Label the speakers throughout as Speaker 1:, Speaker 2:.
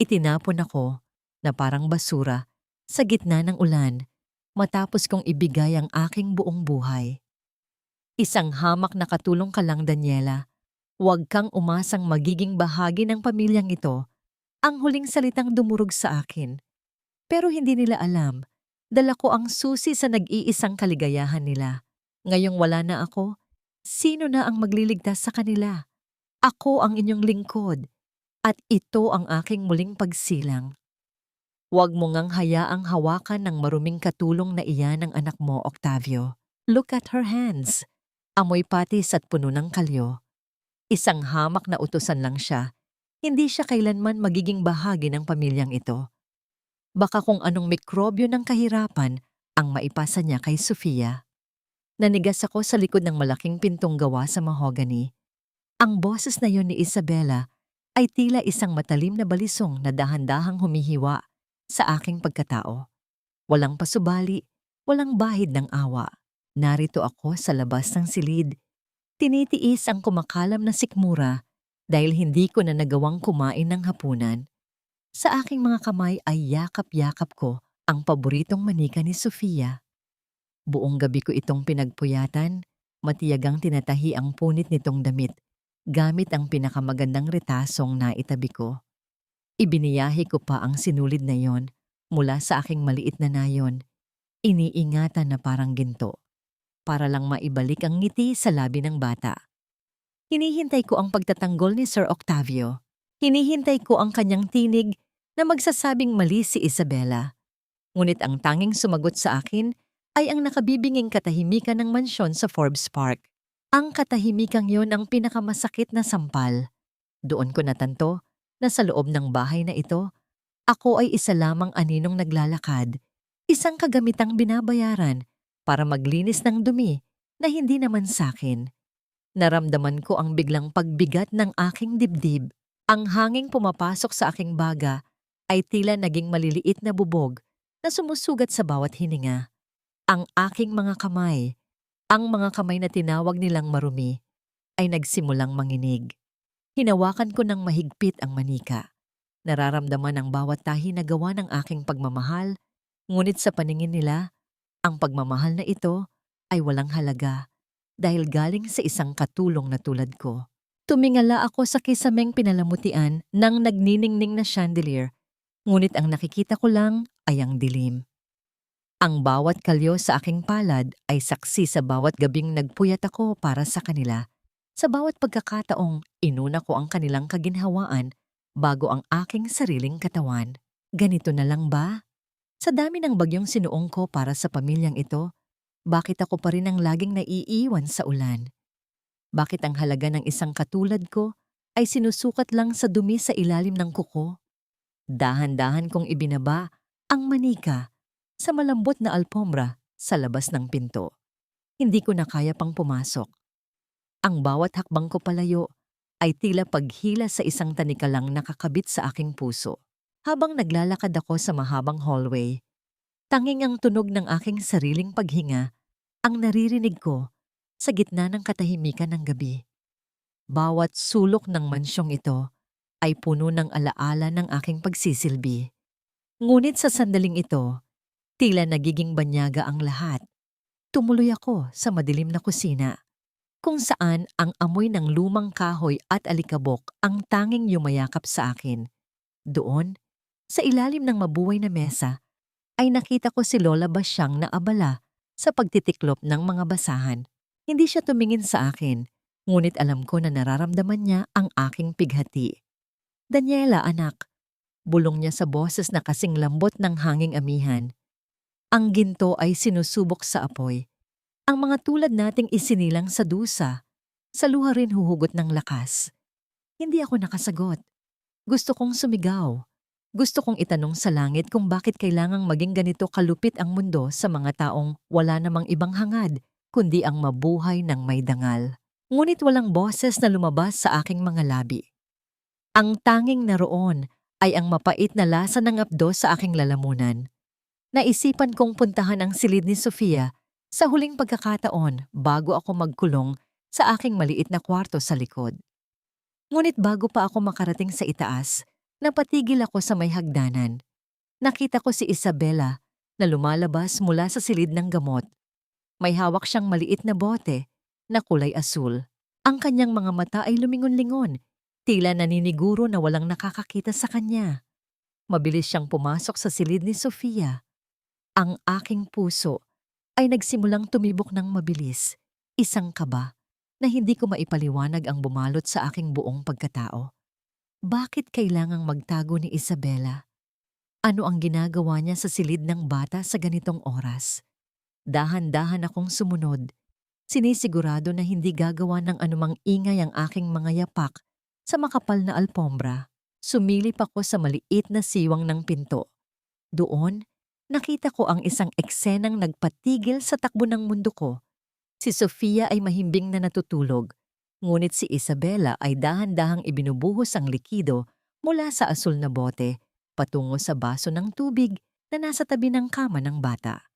Speaker 1: Itinapon ako na parang basura sa gitna ng ulan matapos kong ibigay ang aking buong buhay. Isang hamak na katulong ka lang, Daniela. Huwag kang umasang magiging bahagi ng pamilyang ito. Ang huling salitang dumurog sa akin. Pero hindi nila alam, dala ko ang susi sa nag-iisang kaligayahan nila. Ngayong wala na ako, sino na ang magliligtas sa kanila? Ako ang inyong lingkod, at ito ang aking muling pagsilang. Huwag mo ngang hayaang hawakan ng maruming katulong na iyan ng anak mo, Octavio. Look at her hands. Amoy patis at puno ng kalyo. Isang hamak na utusan lang siya. Hindi siya kailanman magiging bahagi ng pamilyang ito. Baka kung anong mikrobyo ng kahirapan ang maipasa niya kay Sofia. Nanigas ako sa likod ng malaking pintong gawa sa mahogany. Ang boses na yon ni Isabela ay tila isang matalim na balisong na dahan-dahang humihiwa sa aking pagkatao. Walang pasubali, walang bahid ng awa. Narito ako sa labas ng silid. Tinitiis ang kumakalam na sikmura dahil hindi ko na nagawang kumain ng hapunan. Sa aking mga kamay ay yakap-yakap ko ang paboritong manika ni Sofia. Buong gabi ko itong pinagpuyatan, matiyagang tinatahi ang punit nitong damit gamit ang pinakamagandang retasong naitabi ko. Ibiniyahe ko pa ang sinulid na yon mula sa aking maliit na nayon. Iniingatan na parang ginto para lang maibalik ang ngiti sa labi ng bata. Hinihintay ko ang pagtatanggol ni Sir Octavio. Hinihintay ko ang kanyang tinig na magsasabing mali si Isabela. Ngunit ang tanging sumagot sa akin ay ang nakabibinging katahimikan ng mansyon sa Forbes Park. Ang katahimikang yon ang pinakamasakit na sampal. Doon ko natanto na sa loob ng bahay na ito, ako ay isa lamang aninong naglalakad, isang kagamitang binabayaran para maglinis ng dumi na hindi naman sakin. Naramdaman ko ang biglang pagbigat ng aking dibdib. Ang hanging pumapasok sa aking baga ay tila naging maliliit na bubog na sumusugat sa bawat hininga. Ang aking mga kamay, ang mga kamay na tinawag nilang marumi, ay nagsimulang manginig. Hinawakan ko ng mahigpit ang manika. Nararamdaman ang bawat tahi na gawa ng aking pagmamahal, ngunit sa paningin nila, ang pagmamahal na ito ay walang halaga dahil galing sa isang katulong na tulad ko. Tumingala ako sa kisameng pinalamutian ng nagniningning na chandelier, ngunit ang nakikita ko lang ay ang dilim. Ang bawat kalyo sa aking palad ay saksi sa bawat gabing nagpuyat ako para sa kanila. Sa bawat pagkakataong inuna ko ang kanilang kaginhawaan bago ang aking sariling katawan. Ganito na lang ba? Sa dami ng bagyong sinuong ko para sa pamilyang ito, bakit ako pa rin ang laging naiiwan sa ulan? Bakit ang halaga ng isang katulad ko ay sinusukat lang sa dumi sa ilalim ng kuko? Dahan-dahan kong ibinaba ang manika sa malambot na alpombra sa labas ng pinto. Hindi ko na kaya pang pumasok. Ang bawat hakbang ko palayo ay tila paghila sa isang tanikalang nakakabit sa aking puso. Habang naglalakad ako sa mahabang hallway, tanging ang tunog ng aking sariling paghinga ang naririnig ko sa gitna ng katahimikan ng gabi. Bawat sulok ng mansyong ito ay puno ng alaala ng aking pagsisilbi. Ngunit sa sandaling ito, tila nagiging banyaga ang lahat. Tumuloy ako sa madilim na kusina, kung saan ang amoy ng lumang kahoy at alikabok ang tanging yumayakap sa akin. Doon, sa ilalim ng mabuhay na mesa, ay nakita ko si Lola Basyang na abala sa pagtitiklop ng mga basahan. Hindi siya tumingin sa akin, ngunit alam ko na nararamdaman niya ang aking pighati. Daniela, anak, bulong niya sa boses na kasing lambot ng hanging amihan. Ang ginto ay sinusubok sa apoy. Ang mga tulad nating isinilang sa dusa, sa luha rin huhugot ng lakas. Hindi ako nakasagot. Gusto kong sumigaw. Gusto kong itanong sa langit kung bakit kailangang maging ganito kalupit ang mundo sa mga taong wala namang ibang hangad, kundi ang mabuhay ng may dangal. Ngunit walang boses na lumabas sa aking mga labi. Ang tanging naroon ay ang mapait na lasa ng apdo sa aking lalamunan. Naisipan kong puntahan ang silid ni Sofia sa huling pagkakataon bago ako magkulong sa aking maliit na kwarto sa likod. Ngunit bago pa ako makarating sa itaas, Napatigil ako sa may hagdanan. Nakita ko si Isabela na lumalabas mula sa silid ng gamot. May hawak siyang maliit na bote na kulay asul. Ang kanyang mga mata ay lumingon-lingon, tila naniniguro na walang nakakakita sa kanya. Mabilis siyang pumasok sa silid ni Sofia. Ang aking puso ay nagsimulang tumibok ng mabilis, isang kaba na hindi ko maipaliwanag ang bumalot sa aking buong pagkatao. Bakit kailangang magtago ni Isabela? Ano ang ginagawa niya sa silid ng bata sa ganitong oras? Dahan-dahan akong sumunod. Sinisigurado na hindi gagawa ng anumang ingay ang aking mga yapak sa makapal na alpombra. Sumilip ako sa maliit na siwang ng pinto. Doon, nakita ko ang isang eksenang nagpatigil sa takbo ng mundo ko. Si Sofia ay mahimbing na natutulog, ngunit si Isabela ay dahan-dahang ibinubuhos ang likido mula sa asul na bote patungo sa baso ng tubig na nasa tabi ng kama ng bata.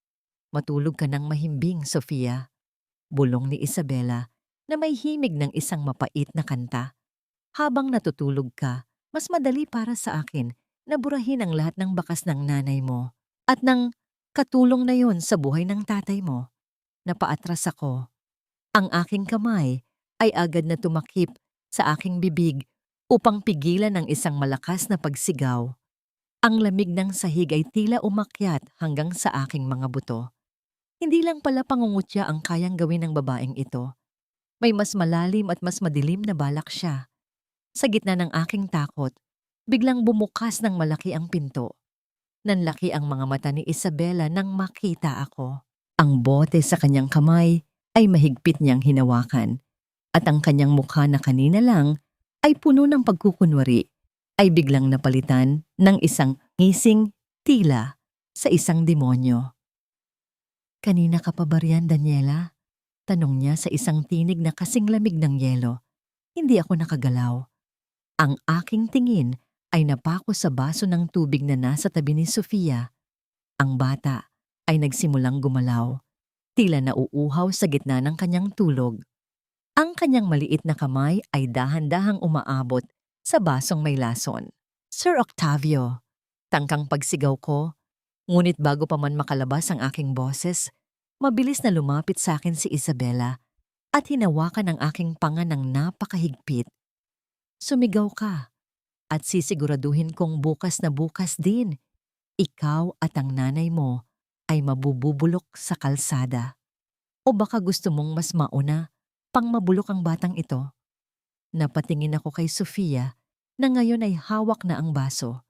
Speaker 1: Matulog ka ng mahimbing, Sofia. Bulong ni Isabela na may himig ng isang mapait na kanta. Habang natutulog ka, mas madali para sa akin na burahin ang lahat ng bakas ng nanay mo at ng katulong na yon sa buhay ng tatay mo. Napaatras ako. Ang aking kamay ay agad na tumakip sa aking bibig upang pigilan ang isang malakas na pagsigaw. Ang lamig ng sahig ay tila umakyat hanggang sa aking mga buto. Hindi lang pala pangungutya ang kayang gawin ng babaeng ito. May mas malalim at mas madilim na balak siya. Sa gitna ng aking takot, biglang bumukas ng malaki ang pinto. Nanlaki ang mga mata ni Isabela nang makita ako. Ang bote sa kanyang kamay ay mahigpit niyang hinawakan. At ang kanyang mukha na kanina lang ay puno ng pagkukunwari ay biglang napalitan ng isang ngising tila sa isang demonyo. "Kanina ka pa ba riyan, Daniela?" Tanong niya sa isang tinig na kasing lamig ng yelo. Hindi ako nakagalaw. Ang aking tingin ay napako sa baso ng tubig na nasa tabi ni Sofia. Ang bata ay nagsimulang gumalaw, tila nauuhaw sa gitna ng kanyang tulog. Ang kanyang maliit na kamay ay dahan-dahang umaabot sa basong may lason. "Sir Octavio!" Tangkang pagsigaw ko, ngunit bago pa man makalabas ang aking boses, mabilis na lumapit sa akin si Isabela at hinawakan ang aking panga ng napakahigpit. "Sumigaw ka at sisiguraduhin kong bukas na bukas din, ikaw at ang nanay mo ay mabububulok sa kalsada. O baka gusto mong mas mauna pang mabulok ang batang ito?" Napatingin ako kay Sofia na ngayon ay hawak na ang baso.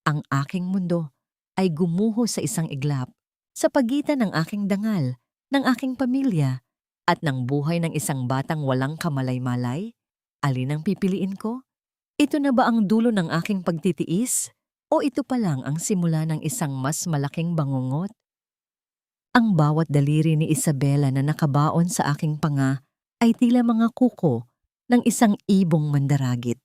Speaker 1: Ang aking mundo ay gumuho sa isang iglap sa pagitan ng aking dangal, ng aking pamilya, at ng buhay ng isang batang walang kamalay-malay. Alin ang pipiliin ko? Ito na ba ang dulo ng aking pagtitiis? O ito pa lang ang simula ng isang mas malaking bangungot? Ang bawat daliri ni Isabela na nakabaon sa aking panga ay tila mga kuko ng isang ibong mandaragit.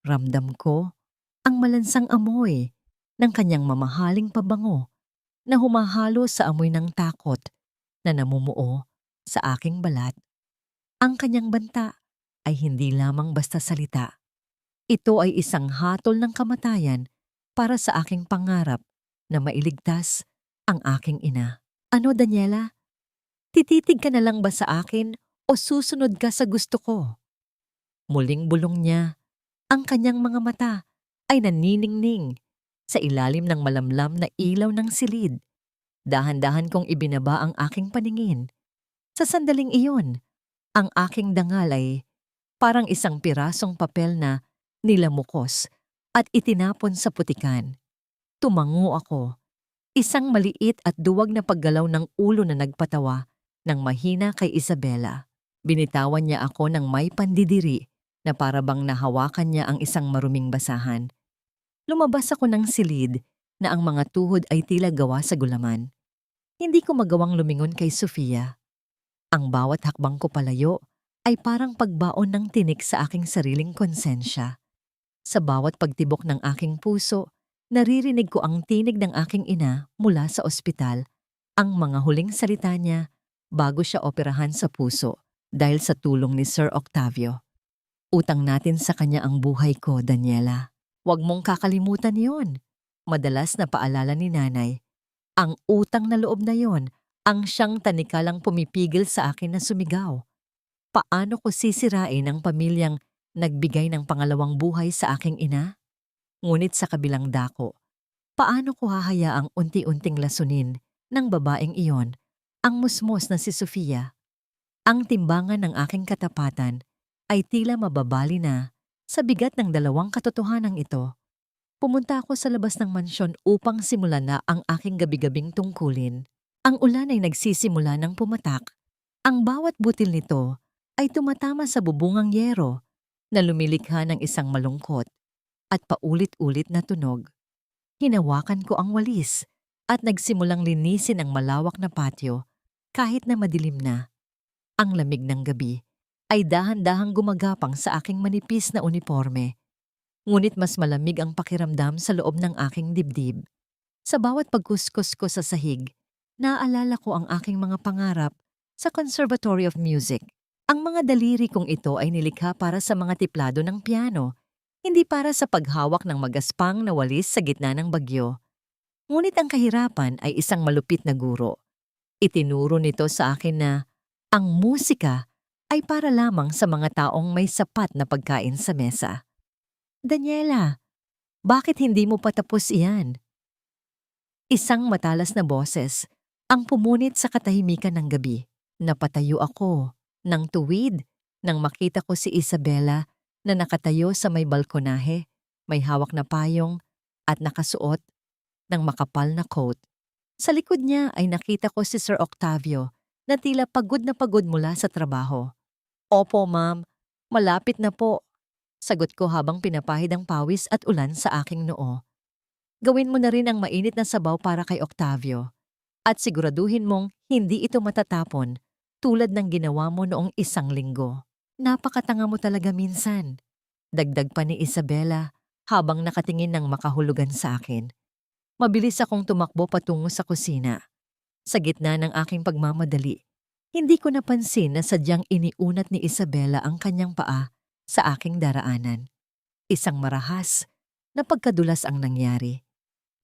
Speaker 1: Ramdam ko ang malansang amoy ng kanyang mamahaling pabango na humahalo sa amoy ng takot na namumuo sa aking balat. Ang kanyang banta ay hindi lamang basta salita. Ito ay isang hatol ng kamatayan para sa aking pangarap na mailigtas ang aking ina. "Ano, Daniela? Tititig ka na lang ba sa akin o susunod ka sa gusto ko?" Muling bulong niya. Ang kanyang mga mata ay naniningning sa ilalim ng malamlam na ilaw ng silid. Dahan-dahan kong ibinaba ang aking paningin. Sa sandaling iyon, ang aking dangal ay parang isang pirasong papel na nilamukos at itinapon sa putikan. Tumango ako. Isang maliit at duwag na paggalaw ng ulo na nagpatawa ng mahina kay Isabela. Binitawan niya ako ng may pandidiri na para bang nahawakan niya ang isang maruming basahan. Lumabas ako ng silid na ang mga tuhod ay tila gawa sa gulaman. Hindi ko magawang lumingon kay Sofia. Ang bawat hakbang ko palayo ay parang pagbaon ng tinik sa aking sariling konsensya. Sa bawat pagtibok ng aking puso, naririnig ko ang tinig ng aking ina mula sa ospital, ang mga huling salita niya bago siya operahan sa puso dahil sa tulong ni Sir Octavio. "Utang natin sa kanya ang buhay ko, Daniela. Huwag mong kakalimutan yon. Madalas na paalala ni nanay. Ang utang na loob na yon ang siyang tanikalang pumipigil sa akin na sumigaw. Paano ko sisirain ang pamilyang nagbigay ng pangalawang buhay sa aking ina? Ngunit sa kabilang dako, paano ko hahayaang unti-unting lasunin ng babaeng iyon ang musmos na si Sofia? Ang timbangan ng aking katapatan ay tila mababali na sa bigat ng dalawang katotohanang ito. Pumunta ako sa labas ng mansyon upang simulan na ang aking gabi-gabing tungkulin. Ang ulan ay nagsisimula ng pumatak. Ang bawat butil nito ay tumatama sa bubungang yero na lumilikha ng isang malungkot at paulit-ulit na tunog. Hinawakan ko ang walis at nagsimulang linisin ang malawak na patio kahit na madilim na. Ang lamig ng gabi ay dahan-dahang gumagapang sa aking manipis na uniforme. Ngunit mas malamig ang pakiramdam sa loob ng aking dibdib. Sa bawat pagkuskus ko sa sahig, naaalala ko ang aking mga pangarap sa Conservatory of Music. Ang mga daliri kong ito ay nilikha para sa mga tiplado ng piano, hindi para sa paghawak ng magaspang na walis sa gitna ng bagyo. Ngunit ang kahirapan ay isang malupit na guro. Itinuro nito sa akin na ang musika ay para lamang sa mga taong may sapat na pagkain sa mesa. Daniela, bakit hindi mo patapos iyan? Isang matalas na boses ang pumunit sa katahimikan ng gabi. Napatayo ako ng tuwid nang makita ko si Isabela na nakatayo sa may balkonahe, may hawak na payong at nakasuot ng makapal na coat. Sa likod niya ay nakita ko si Sir Octavio na tila pagod na pagod mula sa trabaho. Opo, ma'am. Malapit na po. Sagot ko habang pinapahid ang pawis at ulan sa aking noo. Gawin mo na rin ang mainit na sabaw para kay Octavio. At siguraduhin mong hindi ito matatapon tulad ng ginawa mo noong 1 linggo. Napakatanga mo talaga minsan. Dagdag pa ni Isabela habang nakatingin ng makahulugan sa akin. Mabilis akong tumakbo patungo sa kusina. Sa gitna ng aking pagmamadali, hindi ko napansin na sadyang iniunat ni Isabela ang kanyang paa sa aking daraanan. Isang marahas na pagkadulas ang nangyari.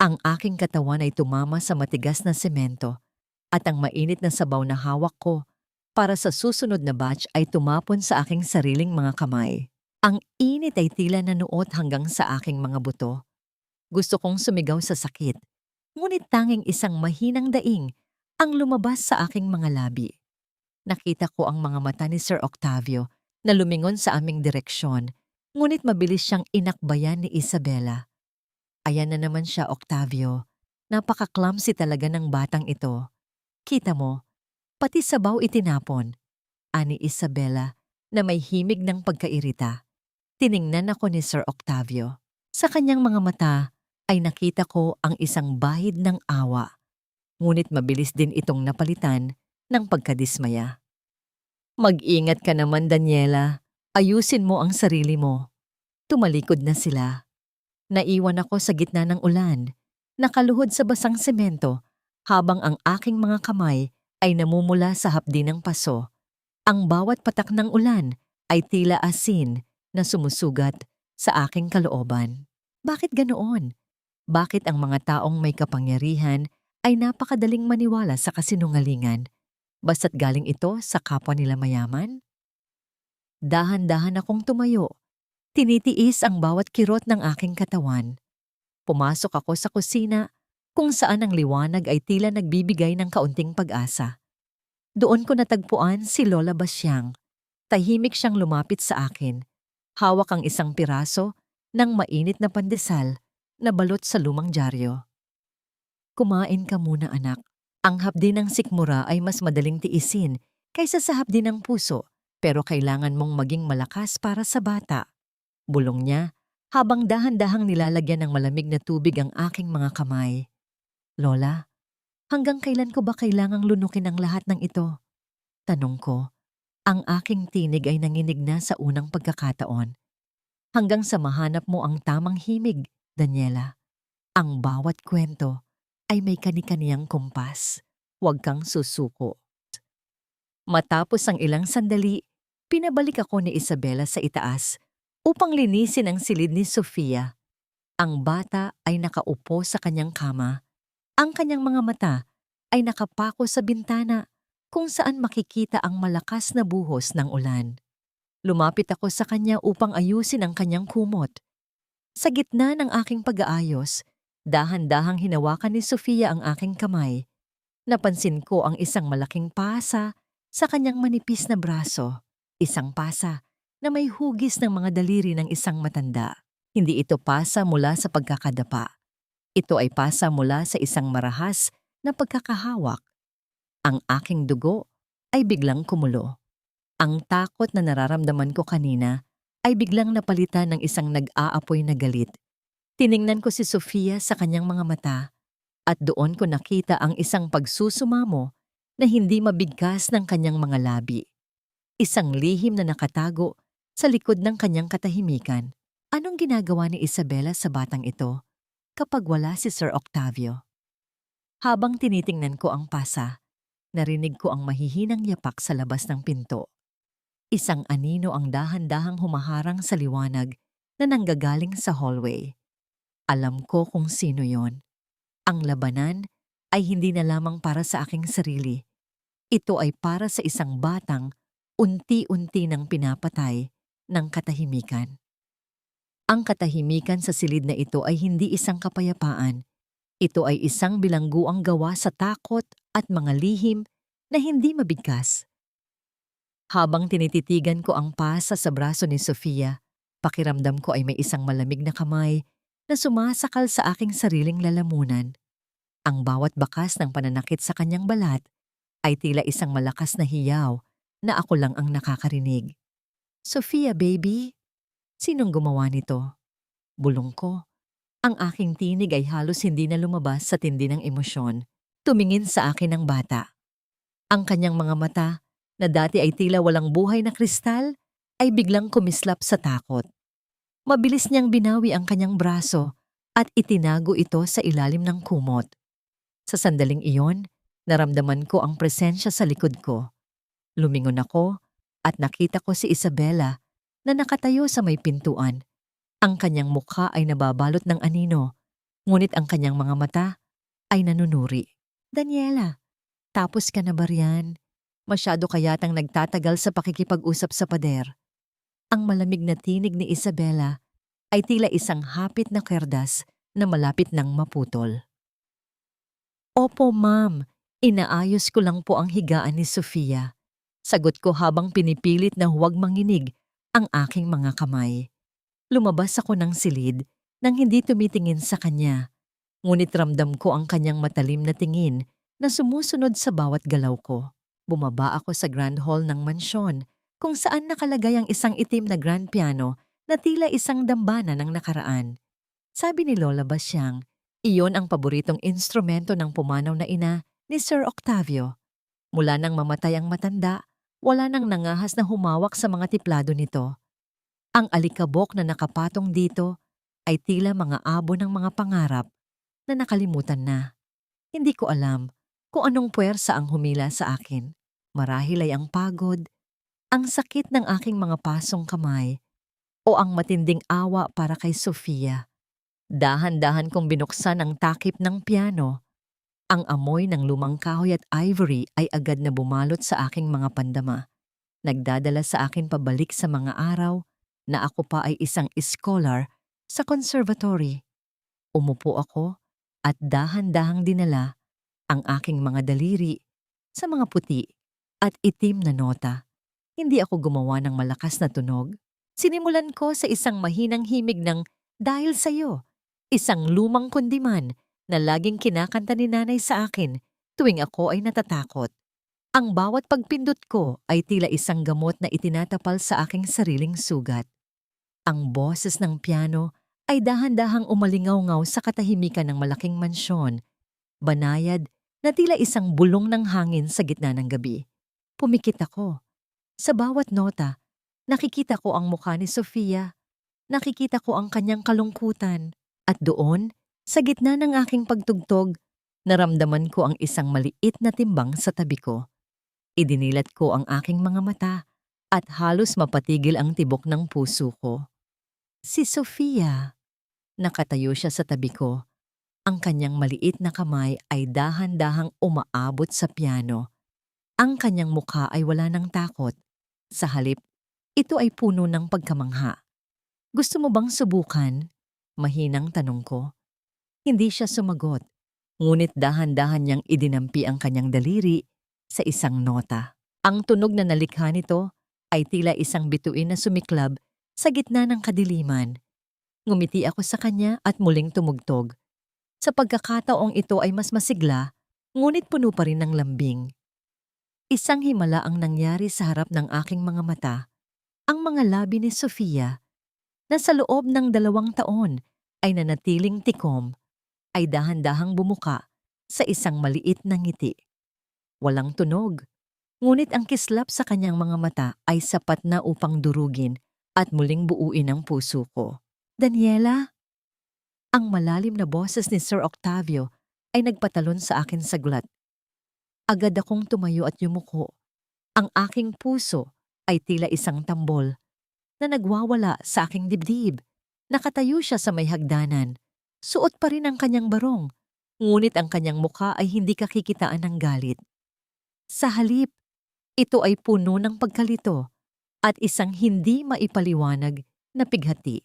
Speaker 1: Ang aking katawan ay tumama sa matigas na semento at ang mainit na sabaw na hawak ko para sa susunod na batch ay tumapon sa aking sariling mga kamay. Ang init ay tila nanuot hanggang sa aking mga buto. Gusto kong sumigaw sa sakit, ngunit tanging isang mahinang daing ang lumabas sa aking mga labi. Nakita ko ang mga mata ni Sir Octavio na lumingon sa aming direksyon, ngunit mabilis siyang inakbayan ni Isabela. Ayan na naman siya, Octavio. Napaka-clumsy talaga ng batang ito. Kita mo, pati sabaw itinapon. Ani Isabela na may himig ng pagkairita. Tiningnan ako ni Sir Octavio. Sa kanyang mga mata ay nakita ko ang isang bahid ng awa. Ngunit mabilis din itong napalitan ng pagkadismaya. Mag-ingat ka naman, Daniela. Ayusin mo ang sarili mo. Tumalikod na sila. Naiwan ako sa gitna ng ulan, nakaluhod sa basang semento, habang ang aking mga kamay ay namumula sa hapdi ng paso. Ang bawat patak ng ulan ay tila asin na sumusugat sa aking kalooban. Bakit ganoon? Bakit ang mga taong may kapangyarihan ay napakadaling maniwala sa kasinungalingan? Basta't galing ito sa kapwa nila mayaman? Dahan-dahan akong tumayo. Tinitiis ang bawat kirot ng aking katawan. Pumasok ako sa kusina kung saan ang liwanag ay tila nagbibigay ng kaunting pag-asa. Doon ko natagpuan si Lola Basyang. Tahimik siyang lumapit sa akin. Hawak ang isang piraso ng mainit na pandesal na balot sa lumang dyaryo. Kumain ka muna, anak. Ang hapdi ng sikmura ay mas madaling tiisin kaysa sa hapdi ng puso, pero kailangan mong maging malakas para sa bata. Bulong niya habang dahan-dahang nilalagyan ng malamig na tubig ang aking mga kamay. Lola, hanggang kailan ko ba kailangang lunukin ang lahat ng ito? Tanong ko. Ang aking tinig ay nanginig na sa unang pagkakataon. Hanggang sa mahanap mo ang tamang himig, Daniela. Ang bawat kwento ay may kani-kaniyang kumpas. Huwag kang susuko. Matapos ang ilang sandali, pinabalik ako ni Isabela sa itaas upang linisin ang silid ni Sofia. Ang bata ay nakaupo sa kanyang kama. Ang kanyang mga mata ay nakapako sa bintana kung saan makikita ang malakas na buhos ng ulan. Lumapit ako sa kanya upang ayusin ang kanyang kumot. Sa gitna ng aking pag-aayos, dahan-dahang hinawakan ni Sofia ang aking kamay. Napansin ko ang isang malaking pasa sa kanyang manipis na braso. Isang pasa na may hugis ng mga daliri ng isang matanda. Hindi ito pasa mula sa pagkakadapa. Ito ay pasa mula sa isang marahas na pagkakahawak. Ang aking dugo ay biglang kumulo. Ang takot na nararamdaman ko kanina ay biglang napalitan ng isang nag-aapoy na galit. Tiningnan ko si Sofia sa kanyang mga mata at doon ko nakita ang isang pagsusumamo na hindi mabigkas ng kanyang mga labi. Isang lihim na nakatago sa likod ng kanyang katahimikan. Anong ginagawa ni Isabela sa batang ito kapag wala si Sir Octavio? Habang tinitingnan ko ang pasa, narinig ko ang mahihinang yapak sa labas ng pinto. Isang anino ang dahan-dahang humaharang sa liwanag na nanggagaling sa hallway. Alam ko kung sino yon. Ang labanan ay hindi na lamang para sa aking sarili. Ito ay para sa isang batang unti-unti nang pinapatay ng katahimikan. Ang katahimikan sa silid na ito ay hindi isang kapayapaan. Ito ay isang bilangguang gawa sa takot at mga lihim na hindi mabigkas. Habang tinititigan ko ang pasa sa braso ni Sofia, pakiramdam ko ay may isang malamig na kamay na sumasakal sa aking sariling lalamunan. Ang bawat bakas ng pananakit sa kanyang balat ay tila isang malakas na hiyaw na ako lang ang nakakarinig. "Sofia, baby, sinong gumawa nito?" Bulong ko. Ang aking tinig ay halos hindi na lumabas sa tindi ng emosyon. Tumingin sa akin ang bata. Ang kanyang mga mata, na dati ay tila walang buhay na kristal, ay biglang kumislap sa takot. Mabilis niyang binawi ang kanyang braso at itinago ito sa ilalim ng kumot. Sa sandaling iyon, naramdaman ko ang presensya sa likod ko. Lumingon ako at nakita ko si Isabela na nakatayo sa may pintuan. Ang kanyang mukha ay nababalot ng anino, ngunit ang kanyang mga mata ay nanunuri. "Daniela, tapos ka na ba riyan? Masyado ka yatang nagtatagal sa pakikipag-usap sa pader." Ang malamig na tinig ni Isabela ay tila isang hapit na kerdas na malapit nang maputol. "Opo, ma'am. Inaayos ko lang po ang higaan ni Sofia." Sagot ko habang pinipilit na huwag manginig ang aking mga kamay. Lumabas ako ng silid nang hindi tumitingin sa kanya. Ngunit ramdam ko ang kanyang matalim na tingin na sumusunod sa bawat galaw ko. Bumaba ako sa grand hall ng mansyon kung saan nakalagay ang isang itim na grand piano na tila isang dambana ng nakaraan. Sabi ni Lola Basyang, iyon ang paboritong instrumento ng pumanaw na ina ni Sir Octavio. Mula nang mamatay ang matanda, wala nang nangahas na humawak sa mga tiplado nito. Ang alikabok na nakapatong dito ay tila mga abo ng mga pangarap na nakalimutan na. Hindi ko alam kung anong puwersa ang humila sa akin. Marahil ay ang pagod, ang sakit ng aking mga pasong kamay, o ang matinding awa para kay Sofia. Dahan-dahan kong binuksan ang takip ng piano. Ang amoy ng lumang kahoy at ivory ay agad na bumalot sa aking mga pandama. Nagdadala sa akin pabalik sa mga araw na ako pa ay isang scholar sa conservatory. Umupo ako at dahan-dahang dinala ang aking mga daliri sa mga puti at itim na nota. Hindi ako gumawa ng malakas na tunog. Sinimulan ko sa isang mahinang himig ng "Dahil sa'yo", isang lumang kundiman na laging kinakanta ni nanay sa akin tuwing ako ay natatakot. Ang bawat pagpindot ko ay tila isang gamot na itinatapal sa aking sariling sugat. Ang boses ng piano ay dahan-dahang umalingaw-ngaw sa katahimikan ng malaking mansyon, banayad na tila isang bulong ng hangin sa gitna ng gabi. Pumikit ako. Sa bawat nota, nakikita ko ang mukha ni Sofia, nakikita ko ang kanyang kalungkutan, at doon, sa gitna ng aking pagtugtog, naramdaman ko ang isang maliit na timbang sa tabi ko. Idinilat ko ang aking mga mata at halos mapatigil ang tibok ng puso ko. Si Sofia. Nakatayo siya sa tabi ko. Ang kanyang maliit na kamay ay dahan-dahang umaabot sa piano. Ang kanyang mukha ay wala ng takot. Sa halip, ito ay puno ng pagkamangha. Gusto mo bang subukan? Mahinang tanong ko. Hindi siya sumagot. Ngunit dahan-dahan niyang idinampi ang kanyang daliri sa isang nota. Ang tunog na nalikha nito ay tila isang bituin na sumiklab sa gitna ng kadiliman. Ngumiti ako sa kanya at muling tumugtog. Sa pagkakataong ito ay mas masigla, ngunit puno pa rin ng lambing. Isang himala ang nangyari sa harap ng aking mga mata. Ang mga labi ni Sofia na sa loob ng 2 taon ay nanatiling tikom, ay dahan-dahang bumuka sa isang maliit na ngiti. Walang tunog, ngunit ang kislap sa kanyang mga mata ay sapat na upang durugin at muling buuin ang puso ko. Daniela? Ang malalim na boses ni Sir Octavio ay nagpatalon sa akin saglat. Agad akong tumayo at yumuko. Ang aking puso ay tila isang tambol na nagwawala sa aking dibdib. Nakatayo siya sa may hagdanan. Suot pa rin ang kanyang barong, ngunit ang kanyang mukha ay hindi kakikitaan ng galit. Sa halip, ito ay puno ng pagkalito at isang hindi maipaliwanag na pighati.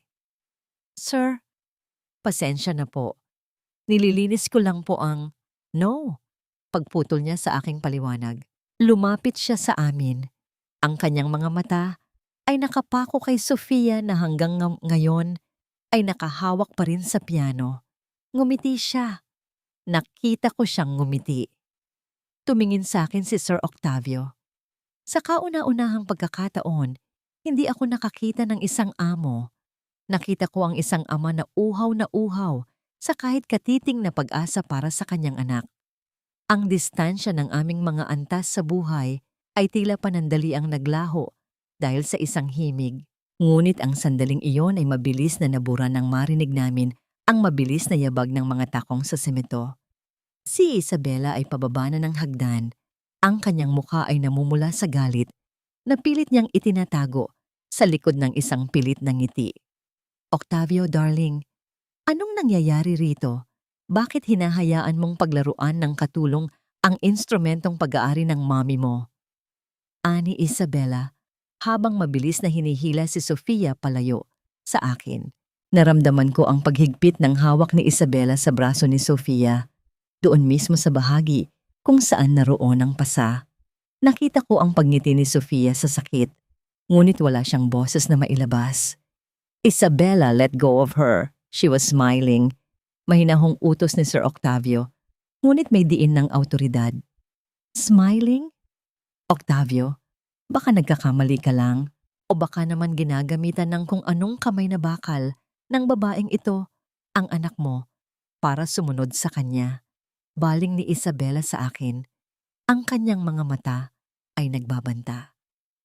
Speaker 1: Sir, pasensya na po. Nililinis ko lang po ang... No, pagputol niya sa aking paliwanag. Lumapit siya sa amin. Ang kanyang mga mata ay nakapako kay Sofia na hanggang ngayon ay nakahawak pa rin sa piano. Ngumiti siya. Nakita ko siyang ngumiti. Tumingin sa akin si Sir Octavio. Sa kauna-unahang pagkakataon, hindi ako nakakita ng isang amo. Nakita ko ang isang ama na uhaw sa kahit katiting na pag-asa para sa kanyang anak. Ang distansya ng aming mga antas sa buhay ay tila panandali ang naglaho dahil sa isang himig. Ngunit ang sandaling iyon ay mabilis na nabura nang marinig namin ang mabilis na yabag ng mga takong sa semento. Si Isabela ay pababa na ng hagdan. Ang kanyang mukha ay namumula sa galit na pilit niyang itinatago sa likod ng isang pilit na ngiti. Octavio, darling, anong nangyayari rito? Bakit hinahayaan mong paglaruan ng katulong ang instrumentong pag-aari ng mami mo? Ani Isabela, habang mabilis na hinihila si Sofia palayo sa akin. Naramdaman ko ang paghigpit ng hawak ni Isabela sa braso ni Sofia. Doon mismo sa bahagi kung saan naroon ang pasa. Nakita ko ang pagngiti ni Sofia sa sakit, ngunit wala siyang boses na mailabas. Isabela, let go of her. She was smiling. Mahinahong utos ni Sir Octavio, ngunit may diin ng autoridad. Smiling? Octavio, baka nagkakamali ka lang o baka naman ginagamitan ng kung anong kamay na bakal ng babaeng ito, ang anak mo, para sumunod sa kanya. Baling ni Isabela sa akin. Ang kanyang mga mata ay nagbabanta.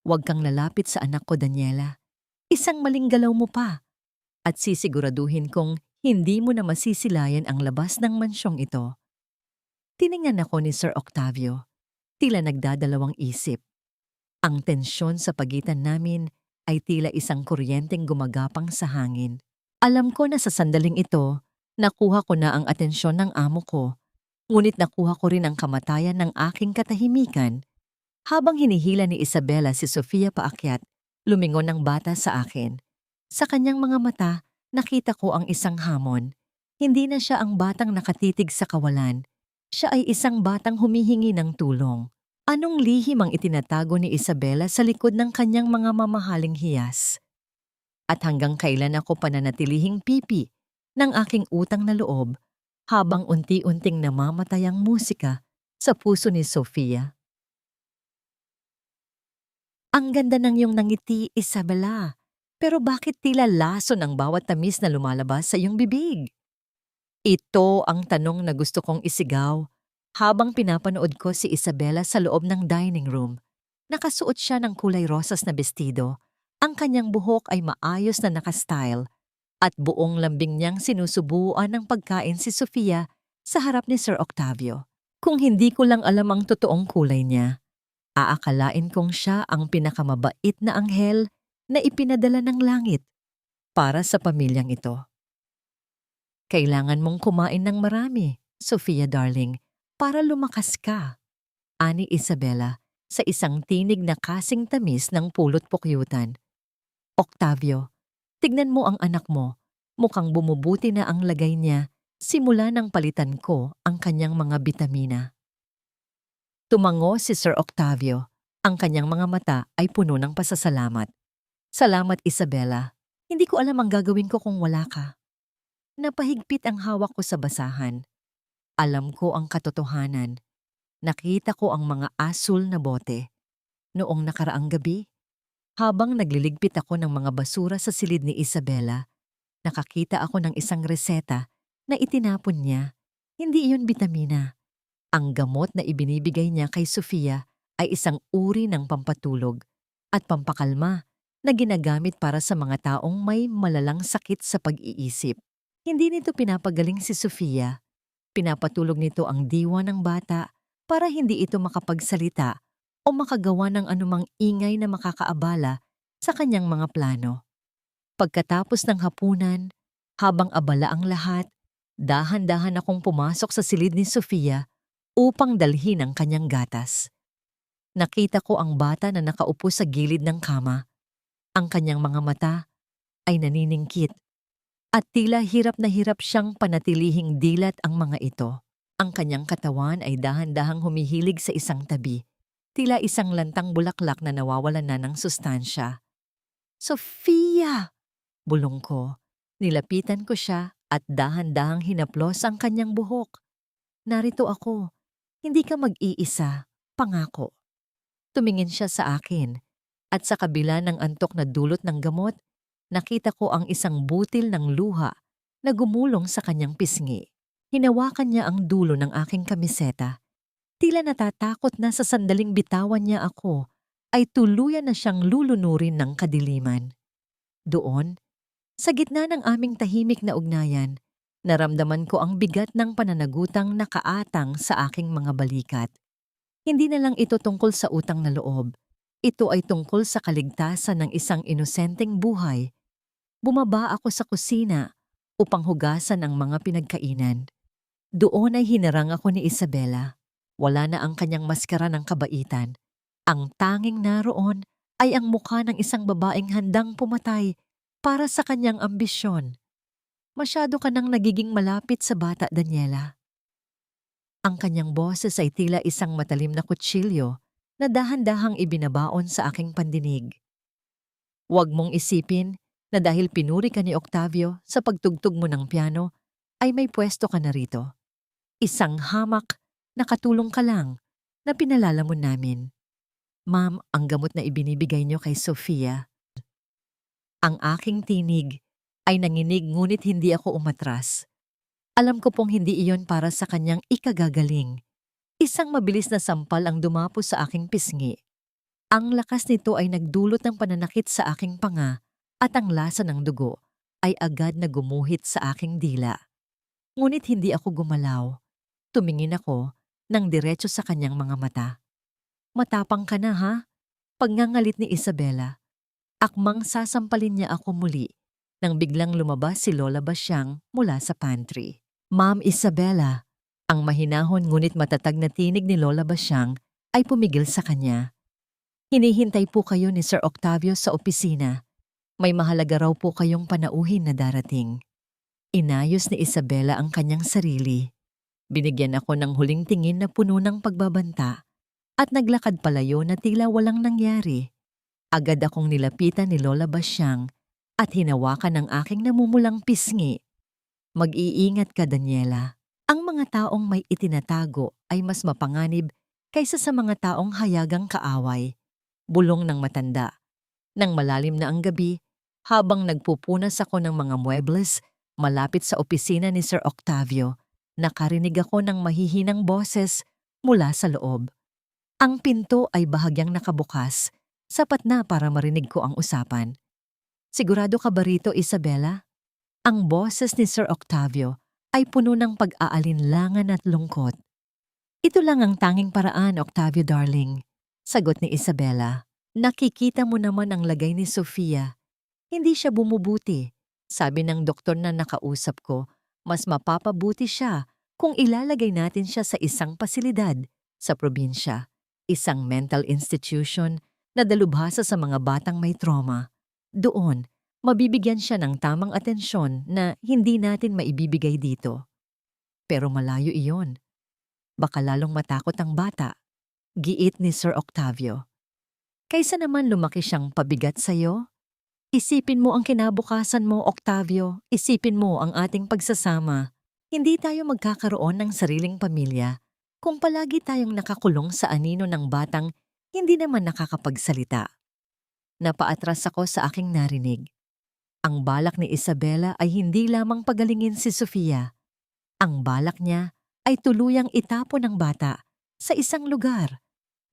Speaker 1: Huwag kang lalapit sa anak ko, Daniela. Isang maling galaw mo pa. At sisiguraduhin kong hindi mo na masisilayan ang labas ng mansyong ito. Tiningnan ako ni Sir Octavio. Tila nagdadalawang isip. Ang tensyon sa pagitan namin ay tila isang kuryenteng gumagapang sa hangin. Alam ko na sa sandaling ito, nakuha ko na ang atensyon ng amo ko. Ngunit nakuha ko rin ang kamatayan ng aking katahimikan. Habang hinihila ni Isabela si Sofia paakyat, lumingon ang bata sa akin. Sa kanyang mga mata, nakita ko ang isang hamon. Hindi na siya ang batang nakatitig sa kawalan. Siya ay isang batang humihingi ng tulong. Anong lihim ang itinatago ni Isabela sa likod ng kanyang mga mamahaling hiyas? At hanggang kailan ako pananatilihing pipi ng aking utang na loob habang unti-unting namamatay ang musika sa puso ni Sofia? Ang ganda ng iyong nangiti, Isabela. Pero bakit tila laso ng bawat tamis na lumalabas sa iyong bibig? Ito ang tanong na gusto kong isigaw habang pinapanood ko si Isabela sa loob ng dining room. Nakasuot siya ng kulay rosas na bestido. Ang kanyang buhok ay maayos na nakastyle at buong lambing niyang sinusubuan ng pagkain si Sofia sa harap ni Sir Octavio. Kung hindi ko lang alam ang totoong kulay niya, aakalain kong siya ang pinakamabait na anghel na ipinadala ng langit para sa pamilyang ito. Kailangan mong kumain ng marami, Sofia darling, para lumakas ka, ani Isabela sa isang tinig na kasing tamis ng pulot pukyutan. Octavio, tignan mo ang anak mo. Mukhang bumubuti na ang lagay niya simula nang palitan ko ang kanyang mga bitamina. Tumango si Sir Octavio. Ang kanyang mga mata ay puno ng pasasalamat. Salamat, Isabela. Hindi ko alam ang gagawin ko kung wala ka. Napahigpit ang hawak ko sa basahan. Alam ko ang katotohanan. Nakita ko ang mga asul na bote. Noong nakaraang gabi, habang nagliligpit ako ng mga basura sa silid ni Isabela, nakakita ako ng isang reseta na itinapon niya. Hindi iyon bitamina. Ang gamot na ibinibigay niya kay Sofia ay isang uri ng pampatulog at pampakalma na ginagamit para sa mga taong may malalang sakit sa pag-iisip. Hindi nito pinapagaling si Sofia. Pinapatulog nito ang diwa ng bata para hindi ito makapagsalita o makagawa ng anumang ingay na makakaabala sa kanyang mga plano. Pagkatapos ng hapunan, habang abala ang lahat, dahan-dahan akong pumasok sa silid ni Sofia upang dalhin ang kanyang gatas. Nakita ko ang bata na nakaupo sa gilid ng kama. Ang kanyang mga mata ay naniningkit at tila hirap na hirap siyang panatilihing dilat ang mga ito. Ang kanyang katawan ay dahan-dahang humihilig sa isang tabi, tila isang lantang bulaklak na nawawalan na ng sustansya. Sofia! Bulong ko. Nilapitan ko siya at dahan-dahang hinaplos ang kanyang buhok. Narito ako. Hindi ka mag-iisa. Pangako. Tumingin siya sa akin at sa kabila ng antok na dulot ng gamot, nakita ko ang isang butil ng luha na gumulong sa kanyang pisngi. Hinawakan niya ang dulo ng aking kamiseta. Tila natatakot na sa sandaling bitawan niya ako, ay tuluyan na siyang lulunurin ng kadiliman. Doon, sa gitna ng aming tahimik na ugnayan, naramdaman ko ang bigat ng pananagutang nakaatang sa aking mga balikat. Hindi na lang ito tungkol sa utang na loob. Ito ay tungkol sa kaligtasan ng isang inosenteng buhay. Bumaba ako sa kusina upang hugasan ang mga pinagkainan. Doon ay hinarang ako ni Isabela. Wala na ang kanyang maskara ng kabaitan. Ang tanging naroon ay ang mukha ng isang babaeng handang pumatay para sa kanyang ambisyon. Masyado ka nang nagiging malapit sa bata, Daniela. Ang kanyang boses ay tila isang matalim na kutsilyo na dahan-dahang ibinabaon sa aking pandinig. Huwag mong isipin na dahil pinuri ka ni Octavio sa pagtugtog mo ng piano, ay may pwesto ka na rito. Isang hamak na katulong ka lang na pinalalamon namin. Ma'am, ang gamot na ibinibigay niyo kay Sofia. Ang aking tinig ay nanginig ngunit hindi ako umatras. Alam ko pong hindi iyon para sa kanyang ikagagaling. Isang mabilis na sampal ang dumapo sa aking pisngi. Ang lakas nito ay nagdulot ng pananakit sa aking panga at ang lasa ng dugo ay agad na gumuhit sa aking dila. Ngunit hindi ako gumalaw. Tumingin ako ng diretso sa kanyang mga mata. Matapang ka na, ha? Pagngangalit ni Isabela. Akmang sasampalin niya ako muli nang biglang lumabas si Lola Basyang mula sa pantry. Ma'am Isabela, ang mahinahon ngunit matatag na tinig ni Lola Basyang ay pumigil sa kanya. Hinihintay po kayo ni Sir Octavio sa opisina. May mahalaga raw po kayong panauhin na darating. Inayos ni Isabela ang kanyang sarili. Binigyan ako ng huling tingin na puno ng pagbabanta at naglakad palayo na tila walang nangyari. Agad akong nilapitan ni Lola Basyang at hinawakan ang aking namumulang pisngi. Mag-iingat ka, Daniela. Ang mga taong may itinatago ay mas mapanganib kaysa sa mga taong hayagang kaaway. Bulong ng matanda. Nang malalim na ang gabi, habang nagpupunas ako ng mga muebles malapit sa opisina ni Sir Octavio, nakarinig ako ng mahihinang boses mula sa loob. Ang pinto ay bahagyang nakabukas, sapat na para marinig ko ang usapan. Sigurado ka ba rito, Isabela? Ang boses ni Sir Octavio ay puno ng pag-aalinlangan at lungkot. Ito lang ang tanging paraan, Octavio darling, sagot ni Isabela. Nakikita mo naman ang lagay ni Sofia. Hindi siya bumubuti, sabi ng doktor na nakausap ko Mas mapapabuti siya kung ilalagay natin siya sa isang pasilidad sa probinsya, isang mental institution na dalubhasa sa mga batang may trauma. Doon, mabibigyan siya ng tamang atensyon na hindi natin maibibigay dito. Pero malayo iyon. Baka lalong matakot ang bata, giit ni Sir Octavio. Kaysa naman lumaki siyang pabigat sa'yo, isipin mo ang kinabukasan mo, Octavio. Isipin mo ang ating pagsasama. Hindi tayo magkakaroon ng sariling pamilya kung palagi tayong nakakulong sa anino ng batang hindi naman nakakapagsalita. Napaatras ako sa aking narinig. Ang balak ni Isabela ay hindi lamang pagalingin si Sofia. Ang balak niya ay tuluyang itapon ng bata sa isang lugar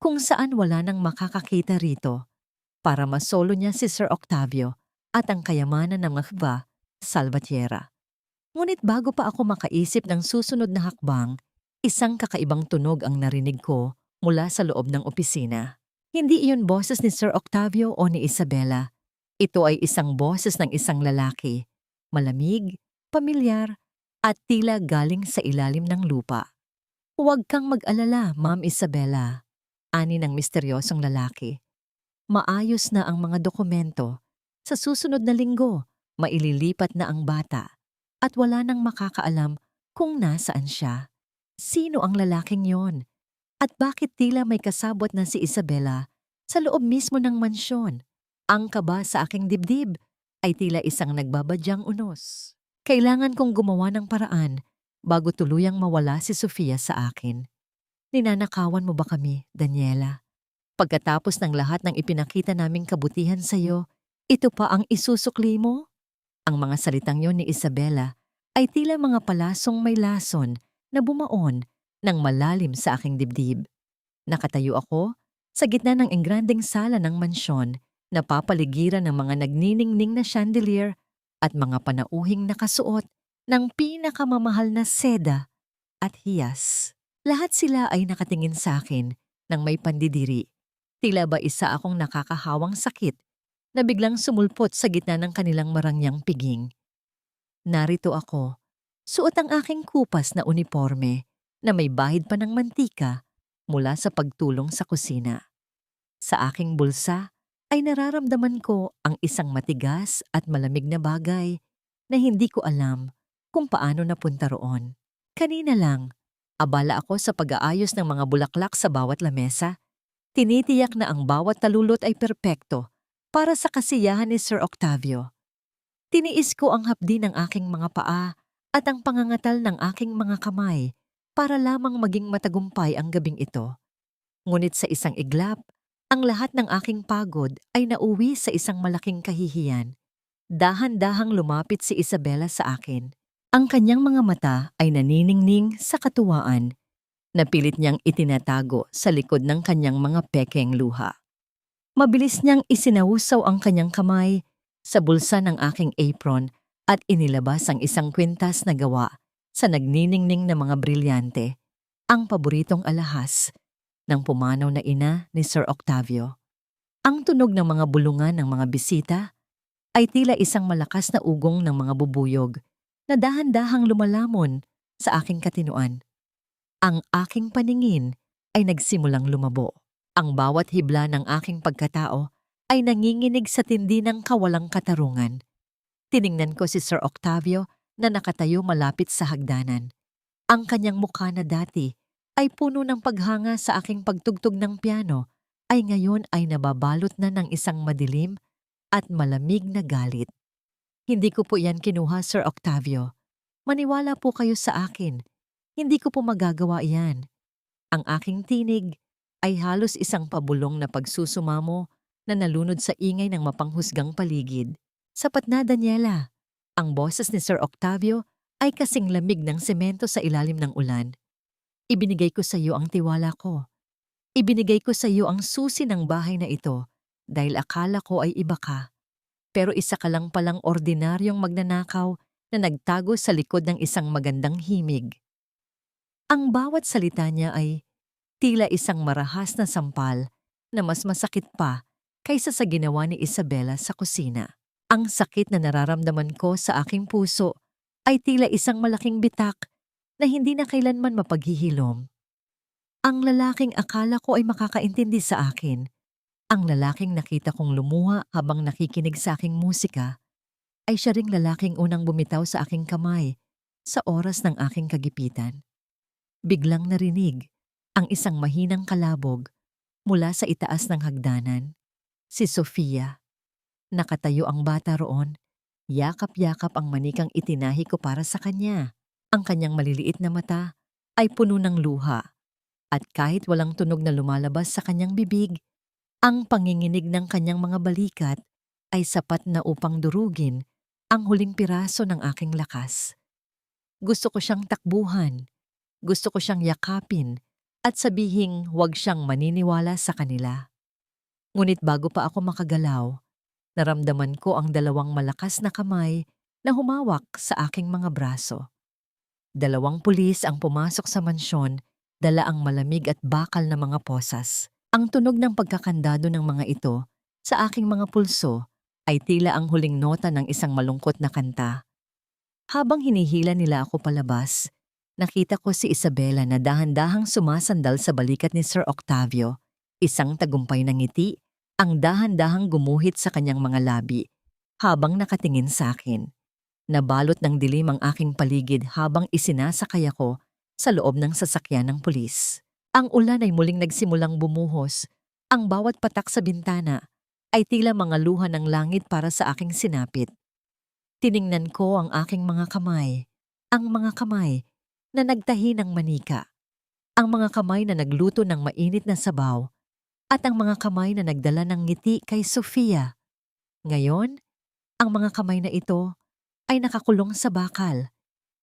Speaker 1: kung saan wala nang makakakita rito para masolo niya si Sir Octavio at ang kayamanan ng mga Salvatierra. Ngunit bago pa ako makaisip ng susunod na hakbang, isang kakaibang tunog ang narinig ko mula sa loob ng opisina. Hindi iyon boses ni Sir Octavio o ni Isabela. Ito ay isang boses ng isang lalaki, malamig, pamilyar, at tila galing sa ilalim ng lupa. "Huwag kang mag-alala, Ma'am Isabela," ani ng misteryosong lalaki. "Maayos na ang mga dokumento. Sa susunod na linggo, maililipat na ang bata at wala nang makakaalam kung nasaan siya." Sino ang lalaking yon? At bakit tila may kasabwat na si Isabela sa loob mismo ng mansyon? Ang kaba sa aking dibdib ay tila isang nagbabadyang unos. Kailangan kong gumawa ng paraan bago tuluyang mawala si Sofia sa akin. "Ninanakawan mo ba kami, Daniela? Pagkatapos ng lahat ng ipinakita naming kabutihan sa iyo, ito pa ang isusukli mo?" Ang mga salitang yon ni Isabela ay tila mga palasong may lason na bumaon ng malalim sa aking dibdib. Nakatayo ako sa gitna ng engrandeng sala ng mansyon na papaligiran ng mga nagniningning na chandelier at mga panauhing nakasuot ng pinakamamahal na seda at hiyas. Lahat sila ay nakatingin sa akin ng may pandidiri. Tila ba isa akong nakakahawang sakit na biglang sumulpot sa gitna ng kanilang marangyang piging. Narito ako, suot ang aking kupas na uniforme na may bahid pa ng mantika mula sa pagtulong sa kusina. Sa aking bulsa ay nararamdaman ko ang isang matigas at malamig na bagay na hindi ko alam kung paano napunta roon. Kanina lang, abala ako sa pag-aayos ng mga bulaklak sa bawat lamesa. Tinitiyak na ang bawat talulot ay perpekto para sa kasiyahan ni Sir Octavio. Tiniis ko ang hapdi ng aking mga paa at ang pangangatal ng aking mga kamay para lamang maging matagumpay ang gabing ito. Ngunit sa isang iglap, ang lahat ng aking pagod ay nauwi sa isang malaking kahihiyan. Dahan-dahang lumapit si Isabela sa akin. Ang kanyang mga mata ay naniningning sa katuwaan na pilit niyang itinatago sa likod ng kanyang mga pekeng luha. Mabilis niyang isinausaw ang kanyang kamay sa bulsa ng aking apron at inilabas ang isang kwintas na gawa sa nagniningning na mga brilyante, ang paboritong alahas ng pumanaw na ina ni Sir Octavio. Ang tunog ng mga bulungan ng mga bisita ay tila isang malakas na ugong ng mga bubuyog na dahan-dahang lumalamon sa aking katinoan. Ang aking paningin ay nagsimulang lumabo. Ang bawat hibla ng aking pagkatao ay nanginginig sa tindi ng kawalang katarungan. Tiningnan ko si Sir Octavio na nakatayo malapit sa hagdanan. Ang kanyang mukha na dati ay puno ng paghanga sa aking pagtugtog ng piano ay ngayon ay nababalot na ng isang madilim at malamig na galit. "Hindi ko po yan kinuha, Sir Octavio. Maniwala po kayo sa akin. Hindi ko po magagawa yan." Ang aking tinig ay halos isang pabulong na pagsusumamo na nalunod sa ingay ng mapanghusgang paligid. "Sapat na, Daniela." Ang boses ni Sir Octavio ay kasing lamig ng semento sa ilalim ng ulan. "Ibinigay ko sa iyo ang tiwala ko. Ibinigay ko sa iyo ang susi ng bahay na ito dahil akala ko ay iba ka. Pero isa ka lang palang ordinaryong magnanakaw na nagtago sa likod ng isang magandang himig." Ang bawat salita niya ay tila isang marahas na sampal na mas masakit pa kaysa sa ginawa ni Isabela sa kusina. Ang sakit na nararamdaman ko sa aking puso ay tila isang malaking bitak na hindi na kailanman mapaghihilom. Ang lalaking akala ko ay makakaintindi sa akin, ang lalaking nakita kong lumuha habang nakikinig sa aking musika, ay siya ring lalaking unang bumitaw sa aking kamay sa oras ng aking kagipitan. Biglang narinig ang isang mahinang kalabog mula sa itaas ng hagdanan. Si Sofia. Nakatayo ang bata roon. Yakap-yakap ang manikang itinahi ko para sa kanya. Ang kanyang maliliit na mata ay puno ng luha. At kahit walang tunog na lumalabas sa kanyang bibig, ang panginginig ng kanyang mga balikat ay sapat na upang durugin ang huling piraso ng aking lakas. Gusto ko siyang takbuhan. Gusto ko siyang yakapin at sabihing huwag siyang maniniwala sa kanila. Ngunit bago pa ako makagalaw, naramdaman ko ang dalawang malakas na kamay na humawak sa aking mga braso. Dalawang pulis ang pumasok sa mansyon, dala ang malamig at bakal na mga posas. Ang tunog ng pagkakandado ng mga ito sa aking mga pulso ay tila ang huling nota ng isang malungkot na kanta. Habang hinihila nila ako palabas, nakita ko si Isabela na dahan-dahang sumasandal sa balikat ni Sir Octavio, isang tagumpay na ngiti, ang dahan-dahang gumuhit sa kanyang mga labi, habang nakatingin sa akin. Nabalot ng dilim ang aking paligid habang isinasakay ako sa loob ng sasakyan ng pulis. Ang ulan ay muling nagsimulang bumuhos, ang bawat patak sa bintana ay tila mga luha ng langit para sa aking sinapit. Tiningnan ko ang aking mga kamay, ang mga kamay na nagtahi ng manika, ang mga kamay na nagluto ng mainit na sabaw, at ang mga kamay na nagdala ng ngiti kay Sofia. Ngayon, ang mga kamay na ito ay nakakulong sa bakal,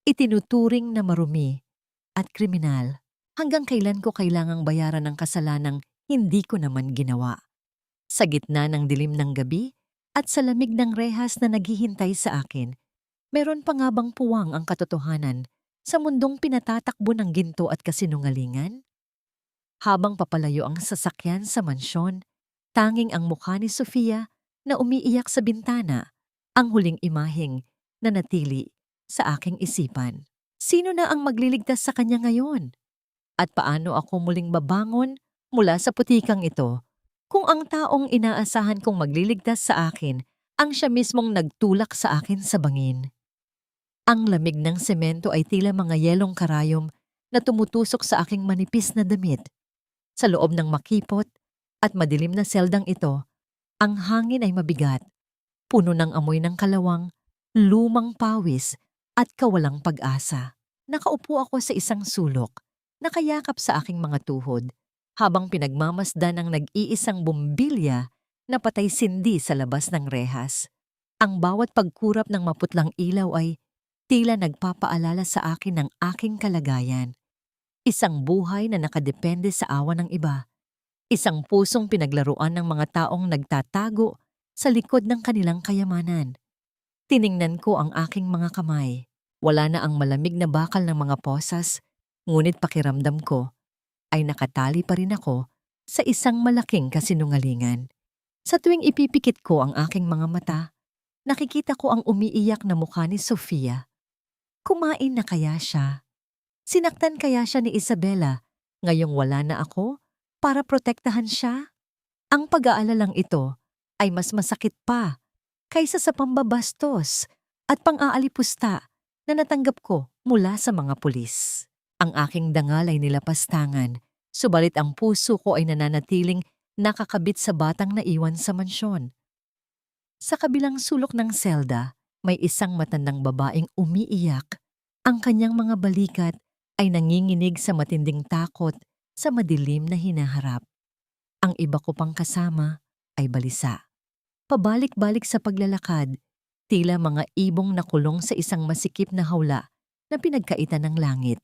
Speaker 1: itinuturing na marumi at kriminal. Hanggang kailan ko kailangang bayaran ng kasalanang hindi ko naman ginawa? Sa gitna ng dilim ng gabi at sa lamig ng rehas na naghihintay sa akin, meron pa nga bang puwang ang katotohanan sa mundong pinatatakbo ng ginto at kasinungalingan? Habang papalayo ang sasakyan sa mansyon, tanging ang mukha ni Sofia na umiiyak sa bintana, ang huling imaheng na natili sa aking isipan. Sino na ang magliligtas sa kanya ngayon? At paano ako muling babangon mula sa putikang ito kung ang taong inaasahan kong magliligtas sa akin ang siya mismong nagtulak sa akin sa bangin? Ang lamig ng semento ay tila mga yelong karayom na tumutusok sa aking manipis na damit. Sa loob ng makipot at madilim na seldang ito, ang hangin ay mabigat, puno ng amoy ng kalawang, lumang pawis at kawalang pag-asa. Nakaupo ako sa isang sulok, nakayakap sa aking mga tuhod, habang pinagmamasdan ng nag-iisang bumbilya na patay sindi sa labas ng rehas. Ang bawat pagkurap ng maputlang ilaw ay tila nagpapaalala sa akin ng aking kalagayan. Isang buhay na nakadepende sa awa ng iba. Isang pusong pinaglaruan ng mga taong nagtatago sa likod ng kanilang kayamanan. Tiningnan ko ang aking mga kamay. Wala na ang malamig na bakal ng mga posas, ngunit pakiramdam ko ay nakatali pa rin ako sa isang malaking kasinungalingan. Sa tuwing ipipikit ko ang aking mga mata, nakikita ko ang umiiyak na mukha ni Sofia. Kumain na kaya siya? Sinaktan kaya siya ni Isabela ngayong wala na ako para protektahan siya? Ang pag-aalalang ito ay mas masakit pa kaysa sa pambabastos at pang-aalipusta na natanggap ko mula sa mga pulis. Ang aking dangal ay nilapastangan, subalit ang puso ko ay nananatiling nakakabit sa batang naiwan sa mansyon. Sa kabilang sulok ng selda, may isang matandang babaeng umiiyak. Ang kanyang mga balikat ay nanginginig sa matinding takot sa madilim na hinaharap. Ang iba ko pang kasama ay balisa. Pabalik-balik sa paglalakad, tila mga ibong nakulong sa isang masikip na hawla na pinagkaitan ng langit.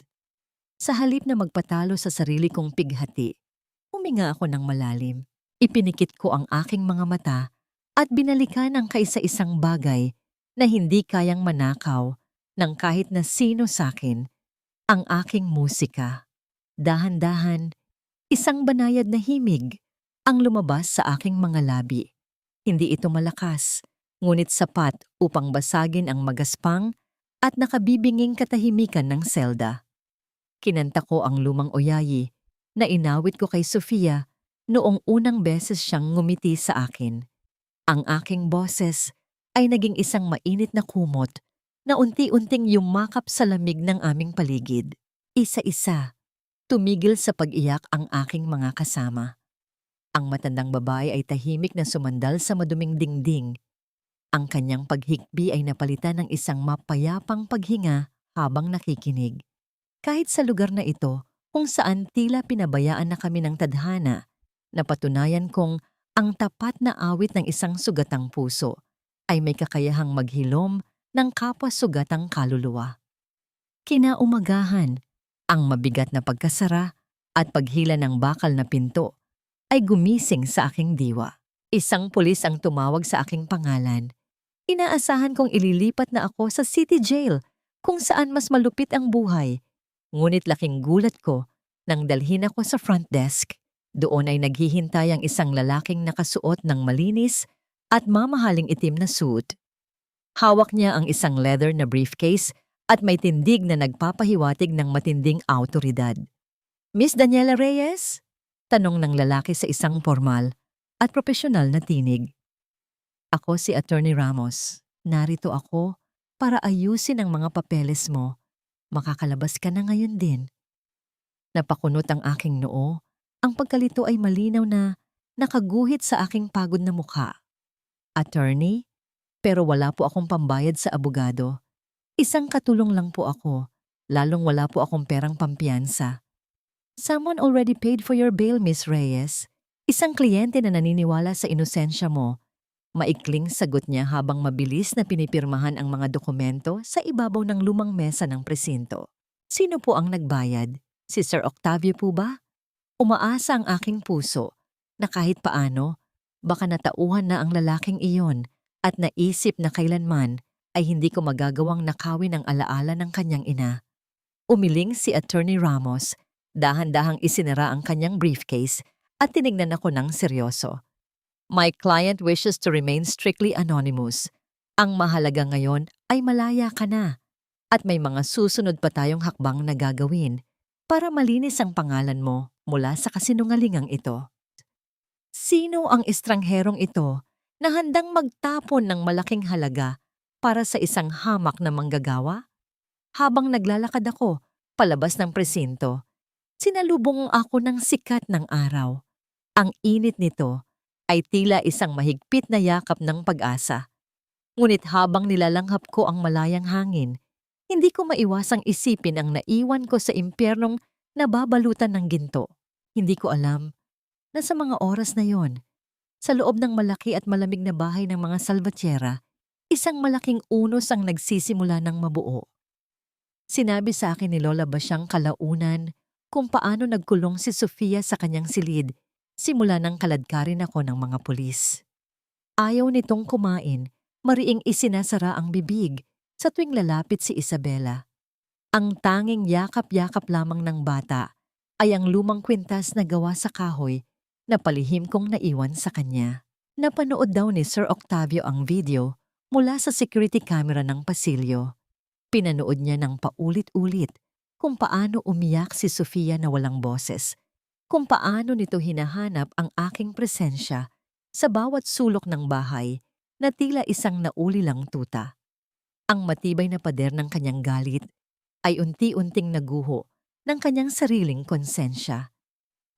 Speaker 1: Sa halip na magpatalo sa sarili kong pighati, huminga ako ng malalim. Ipinikit ko ang aking mga mata at binalikan ang kaisa-isang bagay na hindi kayang manakaw ng kahit na sino sa akin, ang aking musika. Dahan-dahan, isang banayad na himig ang lumabas sa aking mga labi. Hindi ito malakas, ngunit sapat upang basagin ang magaspang at nakabibinging katahimikan ng selda. Kinanta ko ang lumang oyayi na inawit ko kay Sofia noong unang beses siyang ngumiti sa akin. Ang aking boses ay naging isang mainit na kumot na unti-unting yumakap sa lamig ng aming paligid. Isa-isa, tumigil sa pag-iyak ang aking mga kasama. Ang matandang babae ay tahimik na sumandal sa maduming dingding. Ang kanyang paghikbi ay napalitan ng isang mapayapang paghinga habang nakikinig. Kahit sa lugar na ito, kung saan tila pinabayaan na kami ng tadhana, napatunayan kong ang tapat na awit ng isang sugatang puso ay may kakayahang maghilom ng kapwa-sugatang kaluluwa. Kinaumagahan, ang mabigat na pagkasara at paghila ng bakal na pinto ay gumising sa aking diwa. Isang pulis ang tumawag sa aking pangalan. Inaasahan kong ililipat na ako sa city jail kung saan mas malupit ang buhay. Ngunit laking gulat ko nang dalhin ako sa front desk. Doon ay naghihintay ang isang lalaking nakasuot ng malinis at mamahaling itim na suit. Hawak niya ang isang leather na briefcase at may tindig na nagpapahiwatig ng matinding awtoridad. "Miss Daniela Reyes?" Tanong ng lalaki sa isang formal at propesyonal na tinig. "Ako si Attorney Ramos. Narito ako para ayusin ang mga papeles mo. Makakalabas ka na ngayon din." Napakunot ang aking noo. Ang pagkalito ay malinaw na nakaguhit sa aking pagod na mukha. "Attorney? Pero wala po akong pambayad sa abogado. Isang katulong lang po ako, lalong wala po akong perang pampiyansa." "Someone already paid for your bail, Miss Reyes. Isang kliyente na naniniwala sa inosensya mo." Maikling sagot niya habang mabilis na pinipirmahan ang mga dokumento sa ibabaw ng lumang mesa ng presinto. "Sino po ang nagbayad? Si Sir Octavio po ba?" Umaasa ang aking puso na kahit paano, baka natauhan na ang lalaking iyon at naisip na kailanman ay hindi ko magagawang nakawin ang alaala ng kanyang ina. Umiling si Attorney Ramos, dahan-dahang isinara ang kanyang briefcase at tinignan ako ng seryoso. "My client wishes to remain strictly anonymous. Ang mahalaga ngayon ay malaya ka na at may mga susunod pa tayong hakbang na gagawin para malinis ang pangalan mo mula sa kasinungalingang ito." Sino ang estrangherong ito na handang magtapon ng malaking halaga para sa isang hamak na manggagawa? Habang naglalakad ako palabas ng presinto, sinalubong ako ng sikat ng araw. Ang init nito ay tila isang mahigpit na yakap ng pag-asa. Ngunit habang nilalanghap ko ang malayang hangin, hindi ko maiwasang isipin ang naiwan ko sa impyernong nababalutan ng ginto. Hindi ko alam na sa mga oras na yon, sa loob ng malaki at malamig na bahay ng mga Salvatierra, isang malaking unos ang nagsisimula ng mabuo. Sinabi sa akin ni Lola Basyang kalaunan kung paano nagkulong si Sofia sa kanyang silid simula nang kaladkarin ako ng mga pulis. Ayaw nitong kumain, mariing isinasara ang bibig sa tuwing lalapit si Isabela. Ang tanging yakap-yakap lamang ng bata ay ang lumang kwintas na gawa sa kahoy na palihim kong naiwan sa kanya. Napanood daw ni Sir Octavio ang video mula sa security camera ng pasilyo. Pinanood niya ng paulit-ulit kung paano umiyak si Sofia na walang boses, kung paano nito hinahanap ang aking presensya sa bawat sulok ng bahay na tila isang naulilang tuta. Ang matibay na pader ng kanyang galit ay unti-unting naguho ng kanyang sariling konsensya.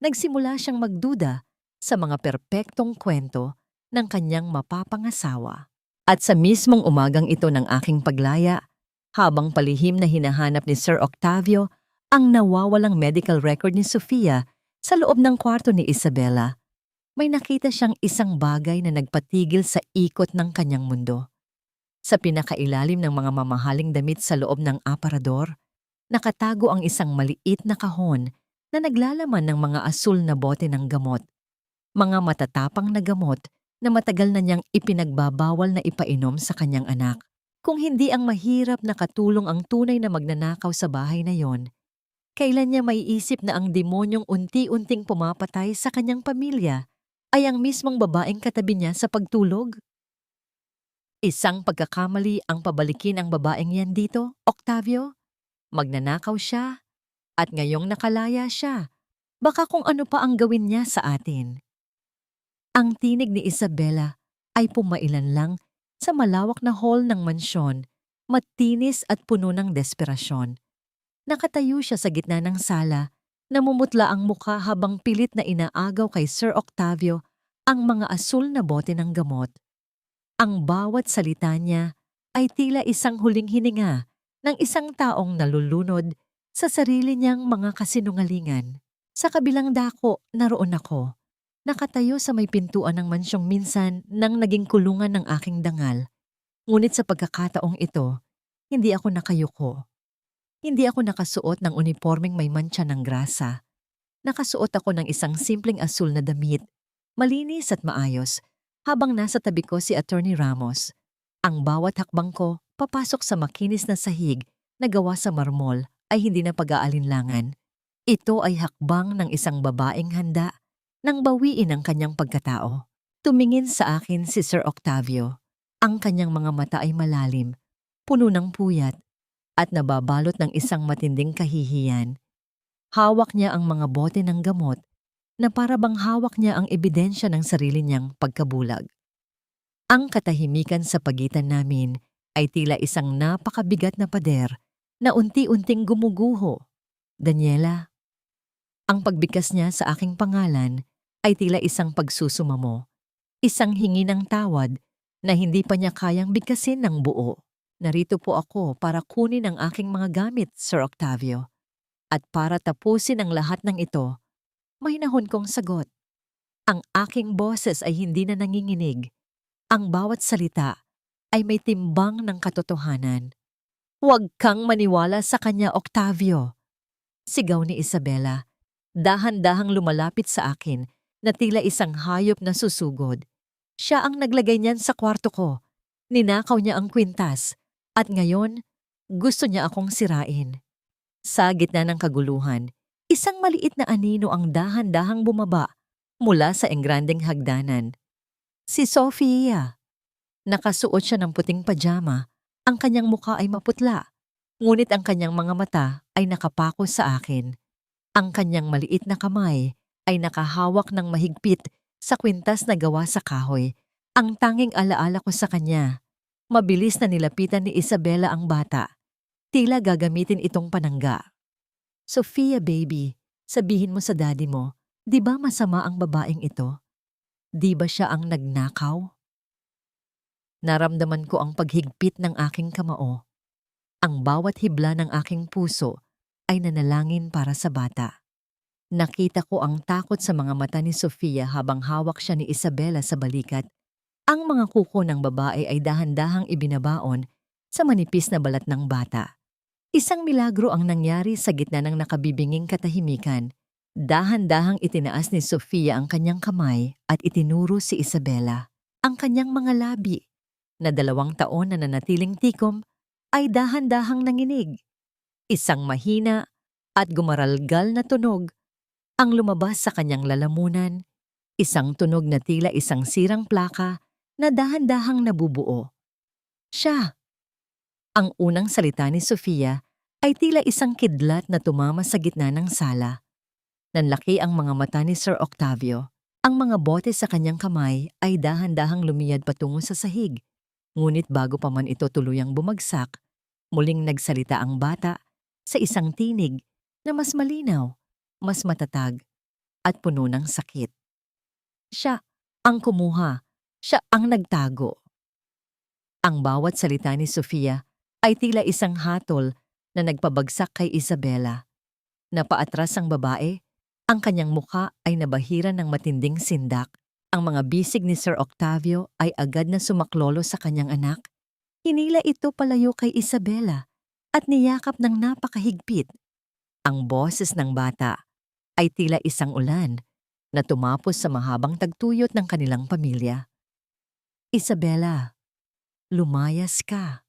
Speaker 1: Nagsimula siyang magduda sa mga perpektong kwento ng kanyang mapapangasawa. At sa mismong umagang ito ng aking paglaya, habang palihim na hinahanap ni Sir Octavio ang nawawalang medical record ni Sofia sa loob ng kwarto ni Isabela, may nakita siyang isang bagay na nagpatigil sa ikot ng kanyang mundo. Sa pinakailalim ng mga mamahaling damit sa loob ng aparador, nakatago ang isang maliit na kahon na naglalaman ng mga asul na bote ng gamot. Mga matatapang na gamot na matagal na niyang ipinagbabawal na ipainom sa kanyang anak. Kung hindi ang mahirap na katulong ang tunay na magnanakaw sa bahay na yon, kailan niya maiisip na ang demonyong unti-unting pumapatay sa kanyang pamilya ay ang mismong babaeng katabi niya sa pagtulog? Isang pagkakamali ang pabalikin ang babaeng yan dito, Octavio. Magnanakaw siya at ngayong nakalaya siya. Baka kung ano pa ang gawin niya sa atin. Ang tinig ni Isabela ay pumailan lang sa malawak na hall ng mansyon, matinis at puno ng desperasyon. Nakatayo siya sa gitna ng sala, namumutla ang mukha habang pilit na inaagaw kay Sir Octavio ang mga asul na bote ng gamot. Ang bawat salita niya ay tila isang huling hininga ng isang taong nalulunod sa sarili niyang mga kasinungalingan. Sa kabilang dako, naroon ako. Nakatayo sa may pintuan ng mansyong minsan nang naging kulungan ng aking dangal. Ngunit sa pagkakataong ito, hindi ako nakayuko. Hindi ako nakasuot ng unipormeng may mantsa ng grasa. Nakasuot ako ng isang simpleng asul na damit, malinis at maayos, habang nasa tabi ko si Attorney Ramos. Ang bawat hakbang ko papasok sa makinis na sahig na gawa sa marmol ay hindi na pag-aalinlangan. Ito ay hakbang ng isang babaeng handa nang bawiin ang kanyang pagkatao. Tumingin sa akin si Sir Octavio. Ang kanyang mga mata ay malalim, puno ng puyat, at nababalot ng isang matinding kahihiyan. Hawak niya ang mga bote ng gamot na para bang hawak niya ang ebidensya ng sarili niyang pagkabulag. Ang katahimikan sa pagitan namin ay tila isang napakabigat na pader na unti-unting gumuguho. Daniela. Ang pagbigkas niya sa aking pangalan ay tila isang pagsusumamo, isang hingi ng tawad na hindi pa niya kayang bigkasin ng buo. Narito po ako para kunin ang aking mga gamit, Sir Octavio. At para tapusin ang lahat ng ito, may nahon kong sagot. Ang aking boses ay hindi na nanginginig. Ang bawat salita ay may timbang ng katotohanan. Huwag kang maniwala sa kanya, Octavio. Sigaw ni Isabela. Dahan-dahang lumalapit sa akin na tila isang hayop na susugod. Siya ang naglagay niyan sa kwarto ko. Ninakaw niya ang kwintas at ngayon gusto niya akong sirain. Sa gitna ng kaguluhan, isang maliit na anino ang dahan-dahang bumaba mula sa engrandeng hagdanan. Si Sofia. Nakasuot siya ng puting pajama. Ang kanyang mukha ay maputla, ngunit ang kanyang mga mata ay nakapako sa akin. Ang kanyang maliit na kamay ay nakahawak ng mahigpit sa kwintas na gawa sa kahoy. Ang tanging alaala ko sa kanya, mabilis na nilapitan ni Isabela ang bata. Tila gagamitin itong panangga. Sofia baby, sabihin mo sa daddy mo, di ba masama ang babaeng ito? Di ba siya ang nagnakaw? Naramdaman ko ang paghigpit ng aking kamao. Ang bawat hibla ng aking puso ay nanalangin para sa bata. Nakita ko ang takot sa mga mata ni Sofia habang hawak siya ni Isabela sa balikat. Ang mga kuko ng babae ay dahan-dahang ibinabaon sa manipis na balat ng bata. Isang milagro ang nangyari sa gitna ng nakabibinging katahimikan. Dahan-dahang itinaas ni Sofia ang kanyang kamay at itinuro si Isabela. Ang kanyang mga labi, na 2 taon na nanatiling tikom, ay dahan-dahang nanginig. Isang mahina at gumaralgal na tunog ang lumabas sa kanyang lalamunan, isang tunog na tila isang sirang plaka na dahan-dahang nabubuo. Siya! Ang unang salita ni Sofia ay tila isang kidlat na tumama sa gitna ng sala. Nanlaki ang mga mata ni Sir Octavio. Ang mga bote sa kanyang kamay ay dahan-dahang lumiyad patungo sa sahig. Ngunit bago pa man ito tuluyang bumagsak, muling nagsalita ang bata sa isang tinig na mas malinaw, mas matatag, at puno ng sakit. Siya ang kumuha, siya ang nagtago. Ang bawat salita ni Sofia ay tila isang hatol na nagpabagsak kay Isabela. Napaatras ang babae, ang kanyang mukha ay nabahiran ng matinding sindak. Ang mga bisig ni Sir Octavio ay agad na sumaklolo sa kanyang anak. Hinila ito palayo kay Isabela at niyakap ng napakahigpit. Ang boses ng bata ay tila isang ulan na tumapos sa mahabang tagtuyot ng kanilang pamilya. Isabela, lumayas ka.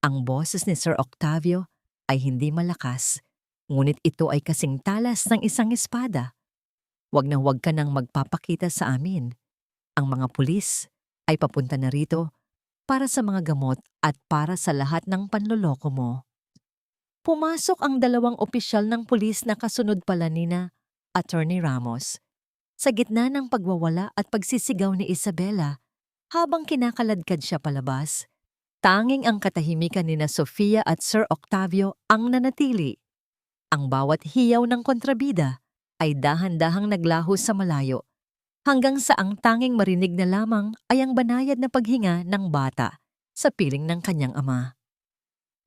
Speaker 1: Ang boses ni Sir Octavio ay hindi malakas, ngunit ito ay kasing talas ng isang espada. Huwag na huwag ka nang magpapakita sa amin. Ang mga pulis ay papunta na rito para sa mga gamot at para sa lahat ng panloloko mo. Pumasok ang dalawang opisyal ng pulis na kasunod pala nina Attorney Ramos. Sa gitna ng pagwawala at pagsisigaw ni Isabela, habang kinakaladkad siya palabas, tanging ang katahimikan nina Sofia at Sir Octavio ang nanatili. Ang bawat hiyaw ng kontrabida ay dahan-dahang naglaho sa malayo, hanggang sa ang tanging marinig na lamang ay ang banayad na paghinga ng bata sa piling ng kanyang ama.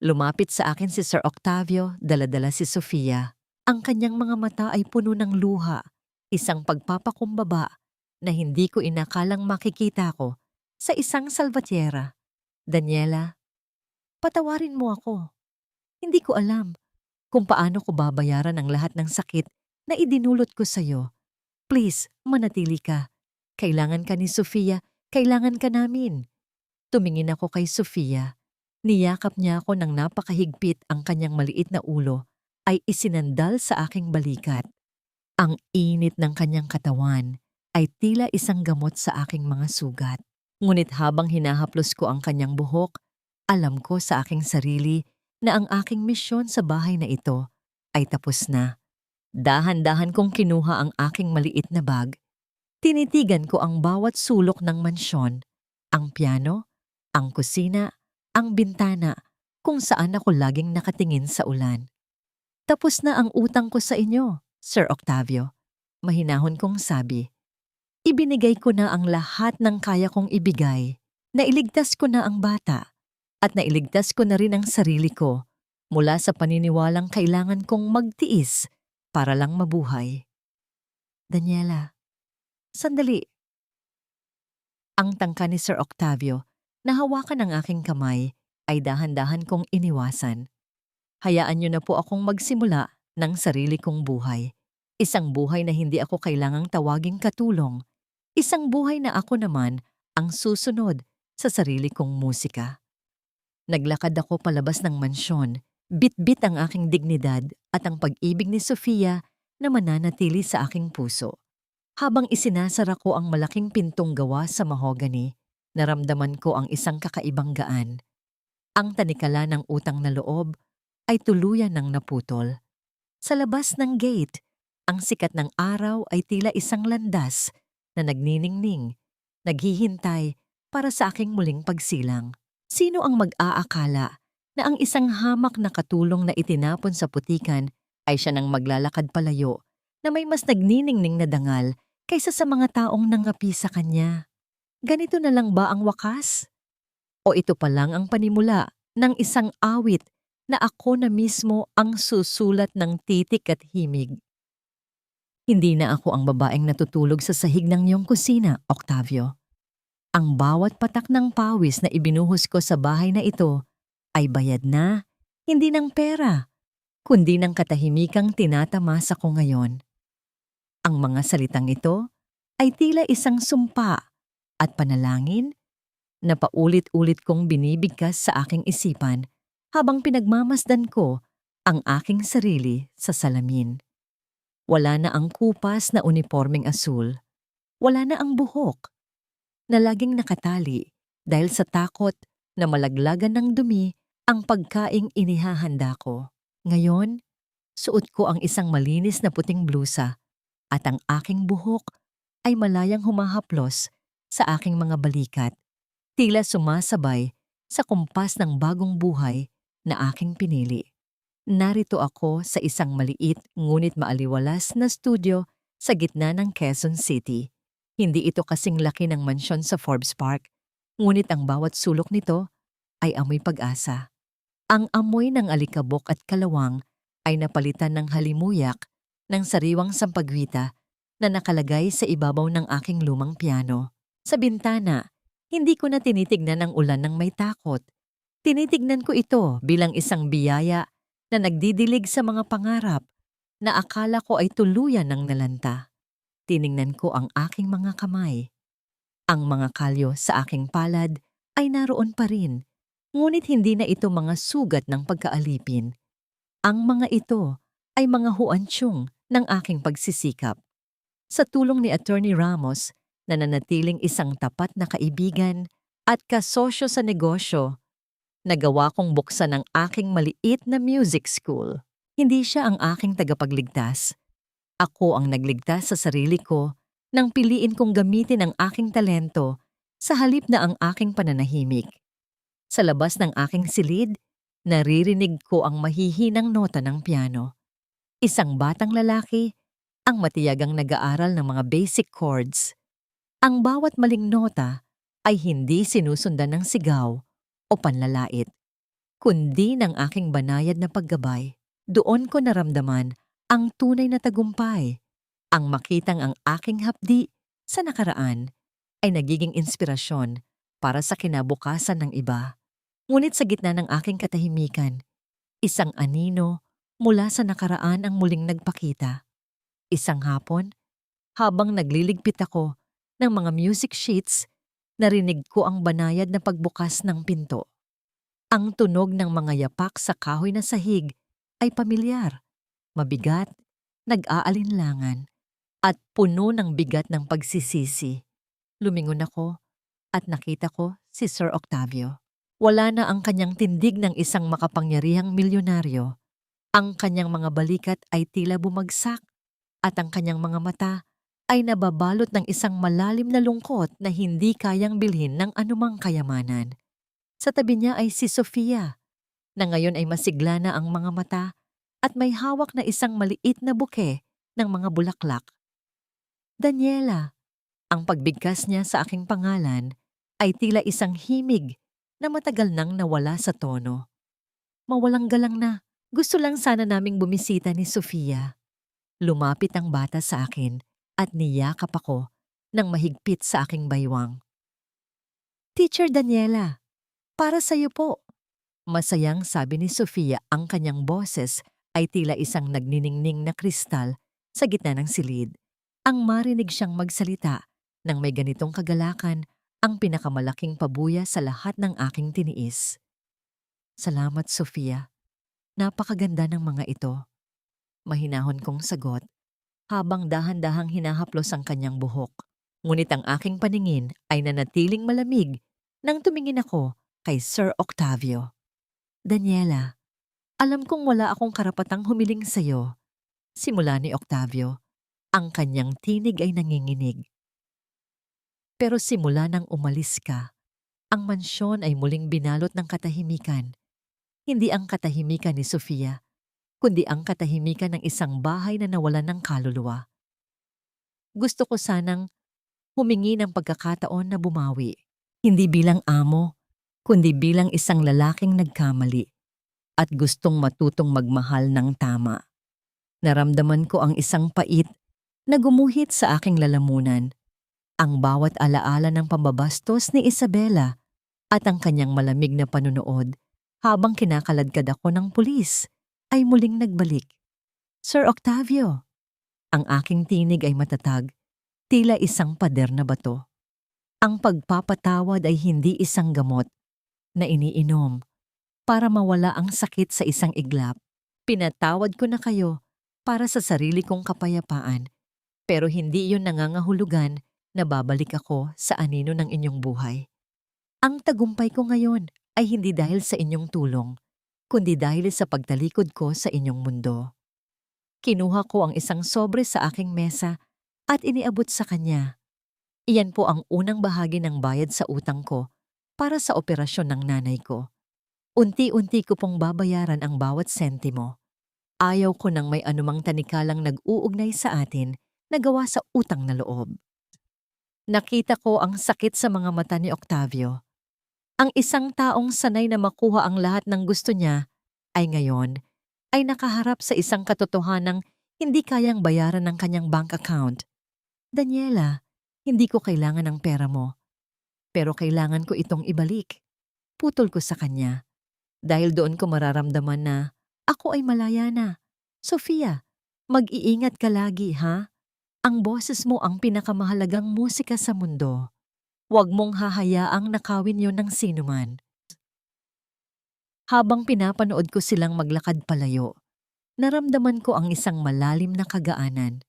Speaker 1: Lumapit sa akin si Sir Octavio, dala-dala si Sofia. Ang kanyang mga mata ay puno ng luha, isang pagpapakumbaba na hindi ko inakalang makikita ko sa isang salvatierra. Daniela, patawarin mo ako. Hindi ko alam kung paano ko babayaran ang lahat ng sakit na idinulot ko sa'yo. Please, manatili ka. Kailangan ka ni Sofia, kailangan ka namin. Tumingin ako kay Sofia. Niyakap niya ako ng napakahigpit, ang kanyang maliit na ulo ay isinandal sa aking balikat. Ang init ng kanyang katawan ay tila isang gamot sa aking mga sugat. Ngunit habang hinahaplos ko ang kanyang buhok, alam ko sa aking sarili na ang aking misyon sa bahay na ito ay tapos na. Dahan-dahan kong kinuha ang aking maliit na bag. Tinitigan ko ang bawat sulok ng mansyon, ang piano, ang kusina, ang bintana, kung saan ako laging nakatingin sa ulan. Tapos na ang utang ko sa inyo, Sir Octavio. Mahinahon kong sabi. Ibinigay ko na ang lahat ng kaya kong ibigay. Nailigtas ko na ang bata. At nailigtas ko na rin ang sarili ko mula sa paniniwalang kailangan kong magtiis para lang mabuhay. Daniela, sandali. Ang tangka ni Sir Octavio na hawakan ng aking kamay ay dahan-dahan kong iniwasan. Hayaan niyo na po akong magsimula ng sarili kong buhay. Isang buhay na hindi ako kailangang tawaging katulong. Isang buhay na ako naman ang susunod sa sarili kong musika. Naglakad ako palabas ng mansyon, bit-bit ang aking dignidad at ang pag-ibig ni Sofia na mananatili sa aking puso. Habang isinasara ko ang malaking pintong gawa sa mahogany, naramdaman ko ang isang kakaibang gaan. Ang tanikala ng utang na loob ay tuluyan ng naputol. Sa labas ng gate, ang sikat ng araw ay tila isang landas na nagniningning, naghihintay para sa aking muling pagsilang. Sino ang mag-aakala na ang isang hamak na katulong na itinapon sa putikan ay siya nang maglalakad palayo na may mas nagniningning na dangal kaysa sa mga taong nangapi sa kanya? Ganito na lang ba ang wakas? O ito pa lang ang panimula ng isang awit na ako na mismo ang susulat ng titik at himig? Hindi na ako ang babaeng natutulog sa sahig ng iyong kusina, Octavio. Ang bawat patak ng pawis na ibinuhos ko sa bahay na ito ay bayad na, hindi ng pera, kundi ng katahimikang tinatamasa ko ngayon. Ang mga salitang ito ay tila isang sumpa at panalangin na paulit-ulit kong binibigkas sa aking isipan habang pinagmamasdan ko ang aking sarili sa salamin. Wala na ang kupas na unipormeng asul. Wala na ang buhok na laging nakatali dahil sa takot na malaglagan ng dumi ang pagkaing inihahanda ko. Ngayon, suot ko ang isang malinis na puting blusa at ang aking buhok ay malayang humahaplos sa aking mga balikat, tila sumasabay sa kumpas ng bagong buhay na aking pinili. Narito ako sa isang maliit ngunit maaliwalas na studio sa gitna ng Quezon City. Hindi ito kasing laki ng mansyon sa Forbes Park, ngunit ang bawat sulok nito ay amoy pag-asa. Ang amoy ng alikabok at kalawang ay napalitan ng halimuyak ng sariwang sampagwita na nakalagay sa ibabaw ng aking lumang piano. Sa bintana, hindi ko na tinitignan ang ulan ng may takot. Tinitignan ko ito bilang isang biyaya na nagdidilig sa mga pangarap na akala ko ay tuluyan ng nalanta. Tiningnan ko ang aking mga kamay. Ang mga kalyo sa aking palad ay naroon pa rin, ngunit hindi na ito mga sugat ng pagkaalipin. Ang mga ito ay mga huantsyong ng aking pagsisikap. Sa tulong ni Attorney Ramos, na nanatiling isang tapat na kaibigan, at kasosyo sa negosyo. Nagawa kong buksan ang aking maliit na music school. Hindi siya ang aking tagapagligtas. Ako ang nagligtas sa sarili ko nang piliin kong gamitin ang aking talento sa halip na ang aking pananahimik. Sa labas ng aking silid, naririnig ko ang mahihinang nota ng piano. Isang batang lalaki, ang matiyagang nag-aaral ng mga basic chords. Ang bawat maling nota ay hindi sinusundan ng sigaw o panlalait, kundi ng aking banayad na paggabay. Doon ko naramdaman ang tunay na tagumpay. Ang makitang ang aking hapdi sa nakaraan ay nagiging inspirasyon para sa kinabukasan ng iba. Ngunit sa gitna ng aking katahimikan, isang anino mula sa nakaraan ang muling nagpakita. Isang hapon, habang nagliligpit ako ng mga music sheets, narinig ko ang banayad na pagbukas ng pinto. Ang tunog ng mga yapak sa kahoy na sahig ay pamilyar, mabigat, nag-aalinlangan, at puno ng bigat ng pagsisisi. Lumingon ako at nakita ko si Sir Octavio. Wala na ang kanyang tindig ng isang makapangyarihang milyonaryo. Ang kanyang mga balikat ay tila bumagsak at ang kanyang mga mata ay nababalot ng isang malalim na lungkot na hindi kayang bilhin ng anumang kayamanan. Sa tabi niya ay si Sofia, na ngayon ay masigla na ang mga mata at may hawak na isang maliit na buke ng mga bulaklak. Daniela, ang pagbigkas niya sa aking pangalan ay tila isang himig na matagal nang nawala sa tono. Mawalang galang na, gusto lang sana naming bumisita ni Sofia. Lumapit ang bata sa akin at niyakap ako ng mahigpit sa aking baywang. Teacher Daniela, para sa iyo po. Masayang sabi ni Sofia, ang kanyang boses ay tila isang nagniningning na kristal sa gitna ng silid. Ang marinig siyang magsalita nang may ganitong kagalakan ang pinakamalaking pabuya sa lahat ng aking tiniis. Salamat, Sofia. Napakaganda ng mga ito. Mahinahon kong sagot habang dahan-dahang hinahaplos ang kanyang buhok. Ngunit ang aking paningin ay nanatiling malamig nang tumingin ako kay Sir Octavio. Daniela, alam kong wala akong karapatang humiling sa'yo. Simula ni Octavio, ang kanyang tinig ay nanginginig. Pero simula nang umalis ka, ang mansyon ay muling binalot ng katahimikan. Hindi ang katahimikan ni Sofia, kundi ang katahimikan ng isang bahay na nawalan ng kaluluwa. Gusto ko sanang humingi ng pagkakataon na bumawi, hindi bilang amo, kundi bilang isang lalaking nagkamali at gustong matutong magmahal ng tama. Naramdaman ko ang isang pait na gumuhit sa aking lalamunan, ang bawat alaala ng pambabastos ni Isabela at ang kanyang malamig na panunood habang kinakaladkad ako ng pulis ay muling nagbalik. Sir Octavio, ang aking tinig ay matatag, tila isang pader na bato. Ang pagpapatawad ay hindi isang gamot na iniinom para mawala ang sakit sa isang iglap. Pinatawad ko na kayo para sa sarili kong kapayapaan, pero hindi iyon nangangahulugan na babalik ako sa anino ng inyong buhay. Ang tagumpay ko ngayon ay hindi dahil sa inyong tulong, kundi dahil sa pagtalikod ko sa inyong mundo. Kinuha ko ang isang sobre sa aking mesa at iniabot sa kanya. Iyan po ang unang bahagi ng bayad sa utang ko para sa operasyon ng nanay ko. Unti-unti ko pong babayaran ang bawat sentimo. Ayaw ko nang may anumang tanikalang nag-uugnay sa atin na gawa sa utang na loob. Nakita ko ang sakit sa mga mata ni Octavio. Ang isang taong sanay na makuha ang lahat ng gusto niya ay ngayon ay nakaharap sa isang katotohanang hindi kayang bayaran ng kanyang bank account. Daniela, hindi ko kailangan ng pera mo, pero kailangan ko itong ibalik. Putol ko sa kanya. Dahil doon ko mararamdaman na ako ay malaya na. Sofia, mag-iingat ka lagi, ha? Ang boses mo ang pinakamahalagang musika sa mundo. Huwag mong hahayaang nakawin yon ng sinuman. Habang pinapanood ko silang maglakad palayo, naramdaman ko ang isang malalim na kagaanan.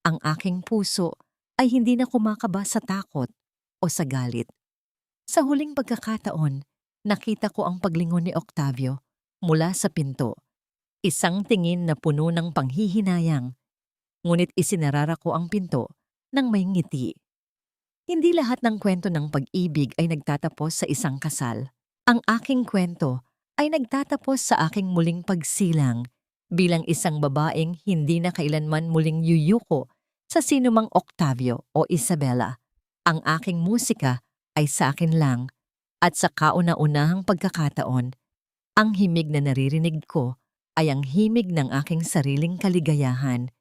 Speaker 1: Ang aking puso ay hindi na kumakaba sa takot o sa galit. Sa huling pagkakataon, nakita ko ang paglingon ni Octavio mula sa pinto. Isang tingin na puno ng panghihinayang, ngunit isinarara ko ang pinto ng may ngiti. Hindi lahat ng kwento ng pag-ibig ay nagtatapos sa isang kasal. Ang aking kwento ay nagtatapos sa aking muling pagsilang bilang isang babaeng hindi na kailanman muling yuyuko sa sinumang Octavio o Isabela. Ang aking musika ay sa akin lang at sa kauna-unahang pagkakataon, ang himig na naririnig ko ay ang himig ng aking sariling kaligayahan.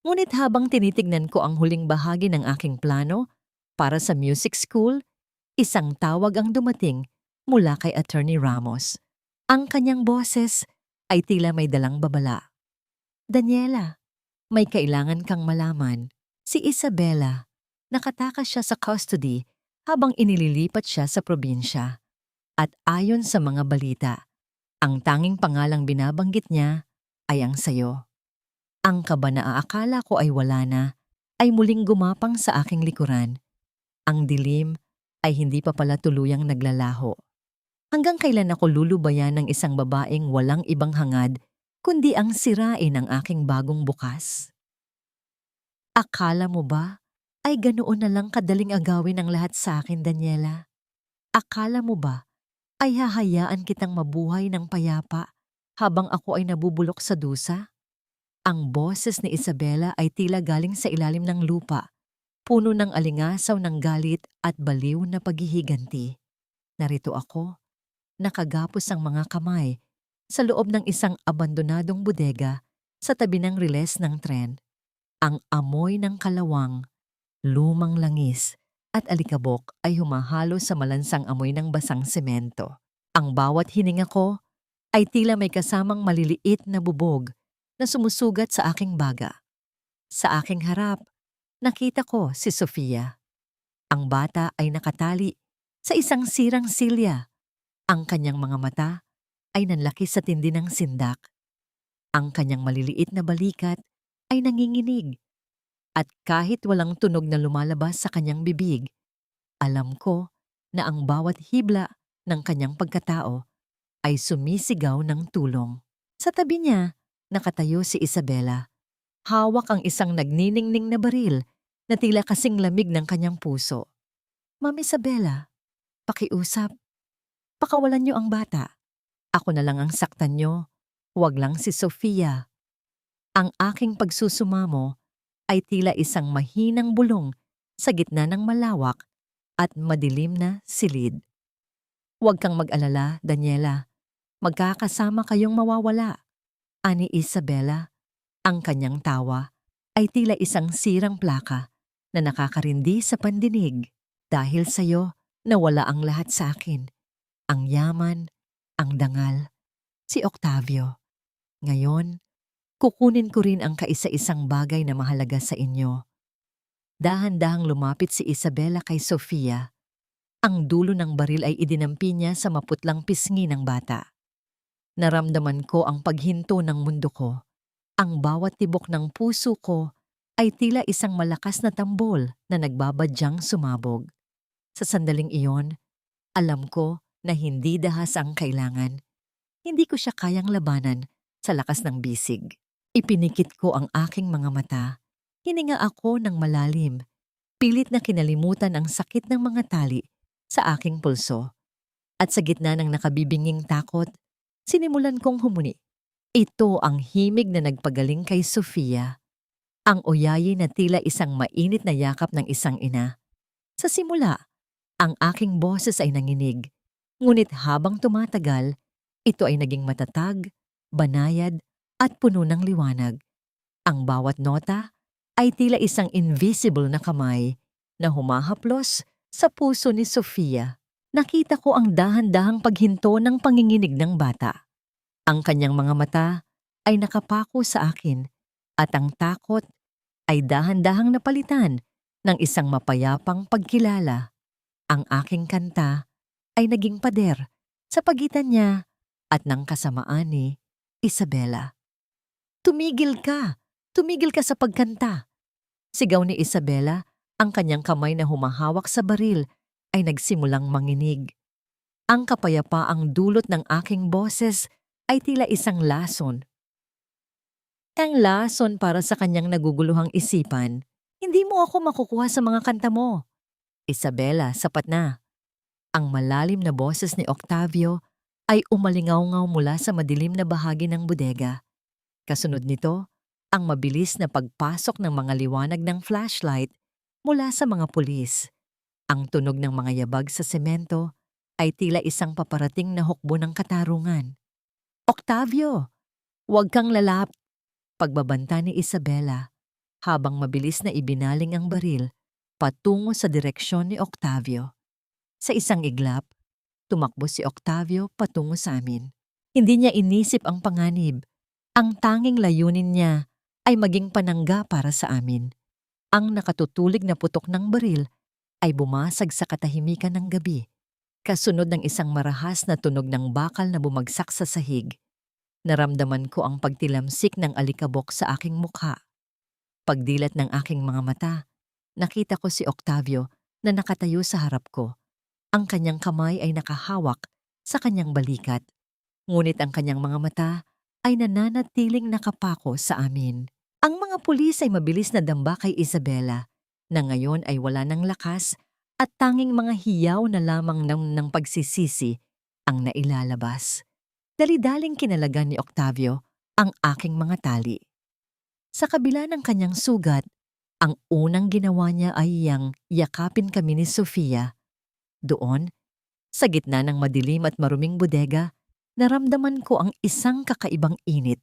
Speaker 1: Ngunit habang tinitignan ko ang huling bahagi ng aking plano para sa music school, isang tawag ang dumating mula kay Attorney Ramos. Ang kanyang boses ay tila may dalang babala. Daniela, may kailangan kang malaman. Si Isabela, nakatakas siya sa custody habang inililipat siya sa probinsya. At ayon sa mga balita, ang tanging pangalang binabanggit niya ay ang sayo. Ang kaba na aakala ko ay wala na, ay muling gumapang sa aking likuran. Ang dilim ay hindi pa pala tuluyang naglalaho. Hanggang kailan ako lulubayan ng isang babaeng walang ibang hangad kundi ang sirain ang aking bagong bukas? Akala mo ba ay ganoon na lang kadaling agawin ang lahat sa akin, Daniela? Akala mo ba ay hahayaan kitang mabuhay ng payapa habang ako ay nabubulok sa dusa? Ang boses ni Isabela ay tila galing sa ilalim ng lupa, puno ng alingasaw ng galit at baliw na paghihiganti. Narito ako, nakagapos ang mga kamay sa loob ng isang abandonadong bodega sa tabi ng riles ng tren. Ang amoy ng kalawang, lumang langis at alikabok ay humahalo sa malansang amoy ng basang semento. Ang bawat hininga ko ay tila may kasamang maliliit na bubog na sumusugat sa aking baga. Sa aking harap, nakita ko si Sofia. Ang bata ay nakatali sa isang sirang silya. Ang kanyang mga mata ay nanlaki sa tindi ng sindak. Ang kanyang maliliit na balikat ay nanginginig. At kahit walang tunog na lumalabas sa kanyang bibig, alam ko na ang bawat hibla ng kanyang pagkatao ay sumisigaw ng tulong. Sa tabi niya, nakatayo si Isabela. Hawak ang isang nagniningning na baril na tila kasing lamig ng kanyang puso. Ma'am Isabela, pakiusap. Pakawalan niyo ang bata. Ako na lang ang saktan niyo, huwag lang si Sofia. Ang aking pagsusumamo ay tila isang mahinang bulong sa gitna ng malawak at madilim na silid. Huwag kang mag-alala, Daniela. Magkakasama kayong mawawala. Ani Isabela, ang kanyang tawa ay tila isang sirang plaka na nakakarindi sa pandinig. Dahil sa'yo, nawala ang lahat sa akin. Ang yaman, ang dangal, si Octavio. Ngayon, kukunin ko rin ang kaisa-isang bagay na mahalaga sa inyo. Dahan-dahang lumapit si Isabela kay Sofia. Ang dulo ng baril ay idinampi niya sa maputlang pisngi ng bata. Naramdaman ko ang paghinto ng mundo ko. Ang bawat tibok ng puso ko ay tila isang malakas na tambol na nagbabadyang sumabog. Sa sandaling iyon, alam ko na hindi dahas ang kailangan. Hindi ko siya kayang labanan sa lakas ng bisig. Ipinikit ko ang aking mga mata. Hininga ako ng malalim. Pilit na kinalimutan ang sakit ng mga tali sa aking pulso. At sa gitna ng nakabibinging takot, sinimulan kong humuni. Ito ang himig na nagpagaling kay Sofia. Ang uyayi na tila isang mainit na yakap ng isang ina. Sa simula, ang aking boses ay nanginig. Ngunit habang tumatagal, ito ay naging matatag, banayad, at puno ng liwanag. Ang bawat nota ay tila isang invisible na kamay na humahaplos sa puso ni Sofia. Nakita ko ang dahan-dahang paghinto ng panginginig ng bata. Ang kanyang mga mata ay nakapako sa akin at ang takot ay dahan-dahang napalitan ng isang mapayapang pagkilala. Ang aking kanta ay naging pader sa pagitan niya at ng kasamaan ni Isabela. Tumigil ka! Tumigil ka sa pagkanta! Sigaw ni Isabela, ang kanyang kamay na humahawak sa baril ay nagsimulang manginig. Ang kapayapaang dulot ng aking boses ay tila isang lason. Ang lason para sa kanyang naguguluhang isipan, hindi mo ako makukuha sa mga kanta mo. Isabela, sapat na. Ang malalim na boses ni Octavio ay umalingaw-ngaw mula sa madilim na bahagi ng bodega. Kasunod nito, ang mabilis na pagpasok ng mga liwanag ng flashlight mula sa mga pulis. Ang tunog ng mga yabag sa semento ay tila isang paparating na hukbo ng katarungan. Octavio, huwag kang lalap! Pagbabanta ni Isabela habang mabilis na ibinaling ang baril patungo sa direksyon ni Octavio. Sa isang iglap, tumakbo si Octavio patungo sa amin. Hindi niya inisip ang panganib. Ang tanging layunin niya ay maging panangga para sa amin. Ang nakatutulig na putok ng baril ay bumasag sa katahimikan ng gabi, kasunod ng isang marahas na tunog ng bakal na bumagsak sa sahig. Naramdaman ko ang pagtilamsik ng alikabok sa aking mukha. Pagdilat ng aking mga mata, nakita ko si Octavio na nakatayo sa harap ko. Ang kanyang kamay ay nakahawak sa kanyang balikat, ngunit ang kanyang mga mata ay nananatiling nakapako sa amin. Ang mga pulis ay mabilis na damba kay Isabela, na ngayon ay wala ng lakas at tanging mga hiyaw na lamang ng pagsisisi ang nailalabas. Dali-daling kinalagan ni Octavio ang aking mga tali. Sa kabila ng kanyang sugat, ang unang ginawa niya ay yakapin kami ni Sofia. Doon, sa gitna ng madilim at maruming bodega, naramdaman ko ang isang kakaibang init.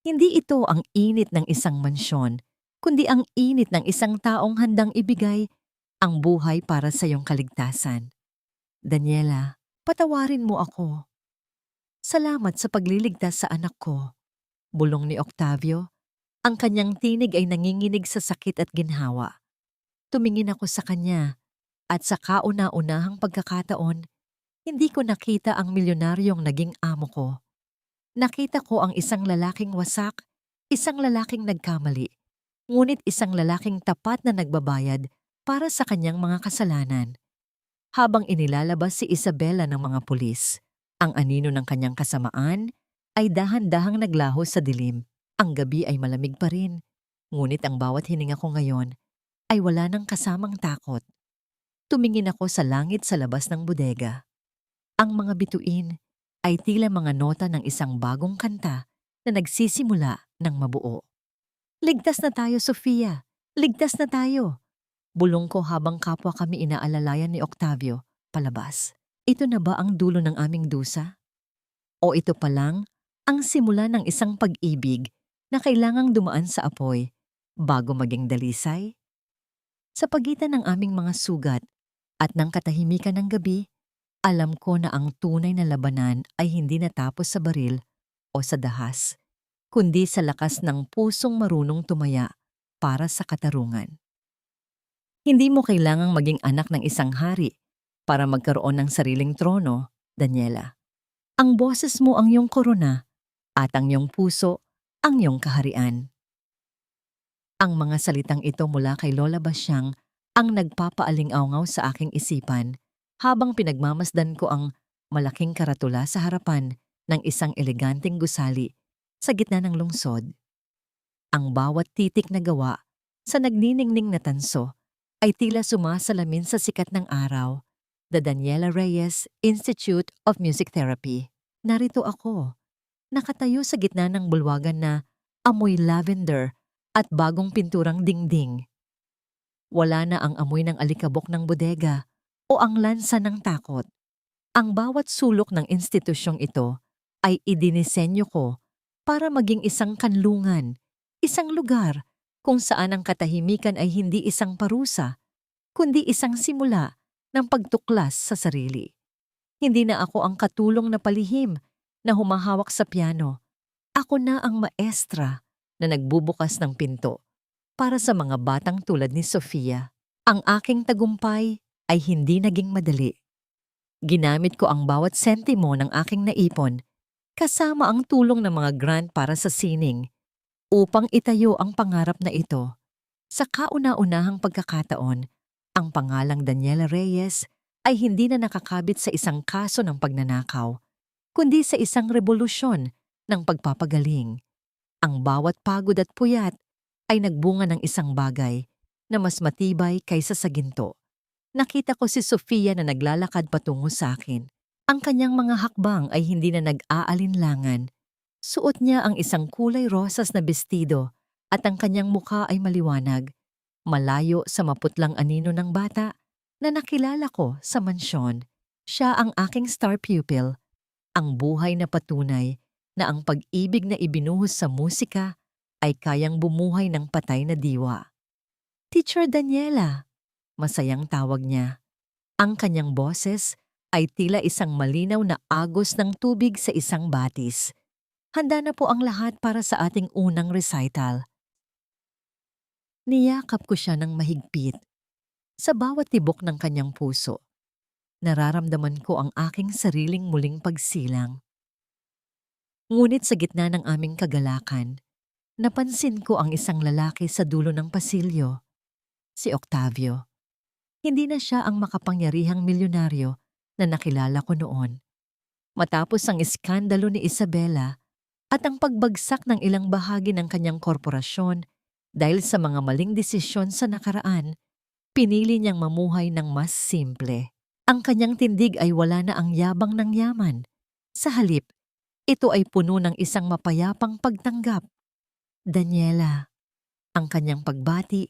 Speaker 1: Hindi ito ang init ng isang mansyon, kundi ang init ng isang taong handang ibigay ang buhay para sa iyong kaligtasan. Daniela, patawarin mo ako. Salamat sa pagliligtas sa anak ko. Bulong ni Octavio, ang kanyang tinig ay nanginginig sa sakit at ginhawa. Tumingin ako sa kanya. At sa kauna-unahang pagkakataon, hindi ko nakita ang milyonaryong naging amo ko. Nakita ko ang isang lalaking wasak, isang lalaking nagkamali, ngunit isang lalaking tapat na nagbabayad para sa kanyang mga kasalanan. Habang inilalabas si Isabela ng mga pulis, ang anino ng kanyang kasamaan ay dahan-dahang naglaho sa dilim. Ang gabi ay malamig pa rin, ngunit ang bawat hininga ko ngayon ay wala ng kasamang takot. Tumingin ako sa langit sa labas ng bodega. Ang mga bituin ay tila mga nota ng isang bagong kanta na nagsisimula ng mabuo. Ligtas na tayo, Sofia! Ligtas na tayo! Bulong ko habang kapwa kami inaalalayan ni Octavio palabas. Ito na ba ang dulo ng aming dusa? O ito pa lang ang simula ng isang pag-ibig na kailangang dumaan sa apoy bago maging dalisay? Sa pagitan ng aming mga sugat at ng katahimikan ng gabi, alam ko na ang tunay na labanan ay hindi natapos sa baril o sa dahas, kundi sa lakas ng pusong marunong tumaya para sa katarungan. Hindi mo kailangang maging anak ng isang hari para magkaroon ng sariling trono, Daniela. Ang boses mo ang iyong korona at ang iyong puso ang iyong kaharian. Ang mga salitang ito mula kay Lola Basyang ang nagpapaaling-awngaw sa aking isipan habang pinagmamasdan ko ang malaking karatula sa harapan ng isang eleganteng gusali sa gitna ng lungsod. Ang bawat titik na gawa sa nagniningning na tanso ay tila sumasalamin sa sikat ng araw. The Daniela Reyes Institute of Music Therapy. Narito ako, nakatayo sa gitna ng bulwagan na amoy lavender at bagong pinturang dingding. Wala na ang amoy ng alikabok ng bodega o ang lansa ng takot. Ang bawat sulok ng institusyong ito ay idinisenyo ko para maging isang kanlungan, isang lugar kung saan ang katahimikan ay hindi isang parusa, kundi isang simula ng pagtuklas sa sarili. Hindi na ako ang katulong na palihim na humahawak sa piano. Ako na ang maestra na nagbubukas ng pinto para sa mga batang tulad ni Sofia. Ang aking tagumpay ay hindi naging madali. Ginamit ko ang bawat sentimo ng aking naipon kasama ang tulong ng mga grant para sa sining upang itayo ang pangarap na ito. Sa kauna-unahang pagkakataon, ang pangalang Daniela Reyes ay hindi na nakakabit sa isang kaso ng pagnanakaw, kundi sa isang revolusyon ng pagpapagaling. Ang bawat pagod at puyat ay nagbunga ng isang bagay na mas matibay kaysa sa ginto. Nakita ko si Sofia na naglalakad patungo sa akin. Ang kanyang mga hakbang ay hindi na nag-aalinlangan. Suot niya ang isang kulay rosas na bestido at ang kanyang mukha ay maliwanag, malayo sa maputlang anino ng bata na nakilala ko sa mansyon. Siya ang aking star pupil, ang buhay na patunay na ang pag-ibig na ibinuhos sa musika ay kayang bumuhay ng patay na diwa. Teacher Daniela, masayang tawag niya. Ang kanyang boses ay tila isang malinaw na agos ng tubig sa isang batis. Handa na po ang lahat para sa ating unang recital. Niyakap ko siya ng mahigpit. Sa bawat tibok ng kanyang puso, nararamdaman ko ang aking sariling muling pagsilang. Ngunit sa gitna ng aming kagalakan, napansin ko ang isang lalaki sa dulo ng pasilyo, si Octavio. Hindi na siya ang makapangyarihang milyonaryo na nakilala ko noon. Matapos ang iskandalo ni Isabela at ang pagbagsak ng ilang bahagi ng kanyang korporasyon dahil sa mga maling desisyon sa nakaraan, pinili niyang mamuhay ng mas simple. Ang kanyang tindig ay wala na ang yabang ng yaman. Sa halip, ito ay puno ng isang mapayapang pagtanggap. Daniela, ang kanyang pagbati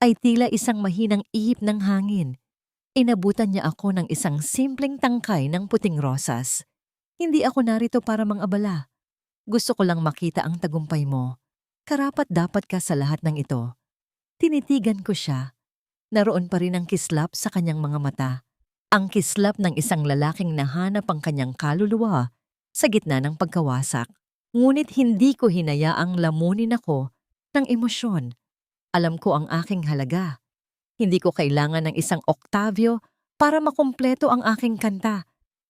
Speaker 1: ay tila isang mahinang ihip ng hangin. Inabutan niya ako ng isang simpleng tangkay ng puting rosas. Hindi ako narito para mangabala. Gusto ko lang makita ang tagumpay mo. Karapat-dapat ka sa lahat ng ito. Tinitigan ko siya. Naroon pa rin ang kislap sa kanyang mga mata. Ang kislap ng isang lalaking nahanap ang kanyang kaluluwa sa gitna ng pagkawasak. Ngunit hindi ko hinayaang lamunin ako ng emosyon. Alam ko ang aking halaga. Hindi ko kailangan ng isang Octavio para makumpleto ang aking kanta.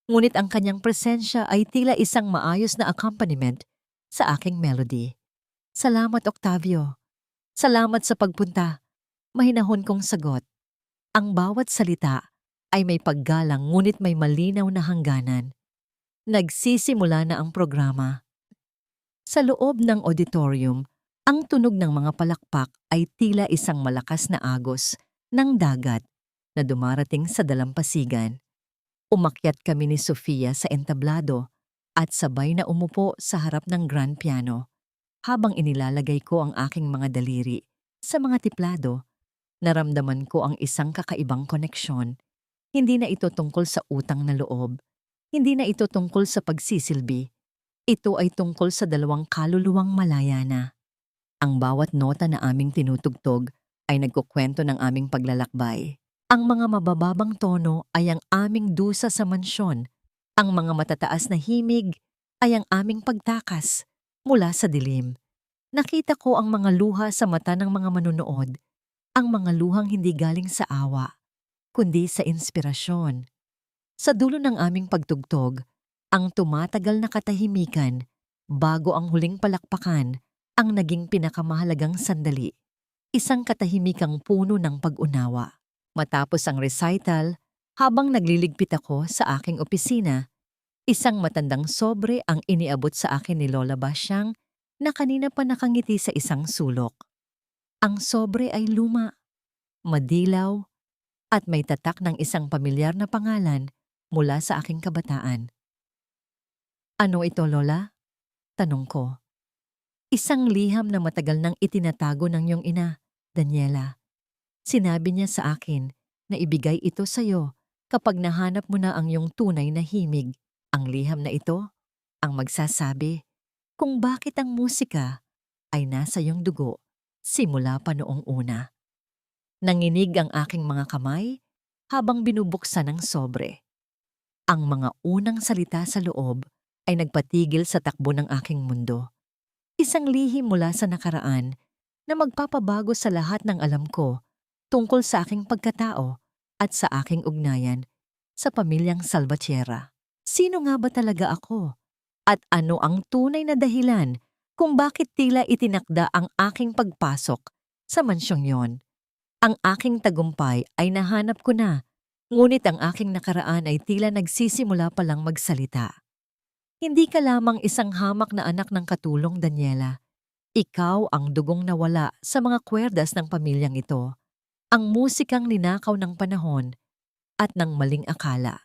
Speaker 1: Ngunit ang kanyang presensya ay tila isang maayos na accompaniment sa aking melody. Salamat, Octavio. Salamat sa pagpunta. Mahinahon kong sagot. Ang bawat salita ay may paggalang ngunit may malinaw na hangganan. Nagsisimula na ang programa. Sa loob ng auditorium, ang tunog ng mga palakpak ay tila isang malakas na agos ng dagat na dumarating sa dalampasigan. Umakyat kami ni Sofia sa entablado at sabay na umupo sa harap ng grand piano. Habang inilalagay ko ang aking mga daliri sa mga tiplado, naramdaman ko ang isang kakaibang koneksyon. Hindi na ito tungkol sa utang na loob. Hindi na ito tungkol sa pagsisilbi. Ito ay tungkol sa dalawang kaluluwang malaya na. Ang bawat nota na aming tinutugtog ay nagkukwento ng aming paglalakbay. Ang mga mabababang tono ay ang aming dusa sa mansyon. Ang mga matataas na himig ay ang aming pagtakas mula sa dilim. Nakita ko ang mga luha sa mata ng mga manunood. Ang mga luhang hindi galing sa awa, kundi sa inspirasyon. Sa dulo ng aming pagtugtog, ang tumatagal na katahimikan bago ang huling palakpakan ang naging pinakamahalagang sandali. Isang katahimikang puno ng pag-unawa. Matapos ang recital, habang nagliligpit ako sa aking opisina, isang matandang sobre ang iniabot sa akin ni Lola Basyang na kanina pa nakangiti sa isang sulok. Ang sobre ay luma, madilaw, at may tatak ng isang pamilyar na pangalan mula sa aking kabataan. Ano ito, Lola? Tanong ko. Isang liham na matagal nang itinatago ng iyong ina, Daniela. Sinabi niya sa akin na ibigay ito sa iyo kapag nahanap mo na ang iyong tunay na himig. Ang liham na ito ang magsasabi kung bakit ang musika ay nasa iyong dugo simula pa noong una. Nanginig ang aking mga kamay habang binubuksan ang sobre. Ang mga unang salita sa loob ay nagpatigil sa takbo ng aking mundo. Isang lihim mula sa nakaraan na magpapabago sa lahat ng alam ko tungkol sa aking pagkatao at sa aking ugnayan sa pamilyang Salvatierra. Sino nga ba talaga ako? At ano ang tunay na dahilan kung bakit tila itinakda ang aking pagpasok sa mansyong yon? Ang aking tagumpay ay nahanap ko na Ngunit ang aking nakaraan ay tila nagsisimula pa lang magsalita. Hindi ka lamang isang hamak na anak ng katulong, Daniela. Ikaw ang dugong nawala sa mga kwerdas ng pamilyang ito. Ang musikang ninakaw ng panahon at ng maling akala.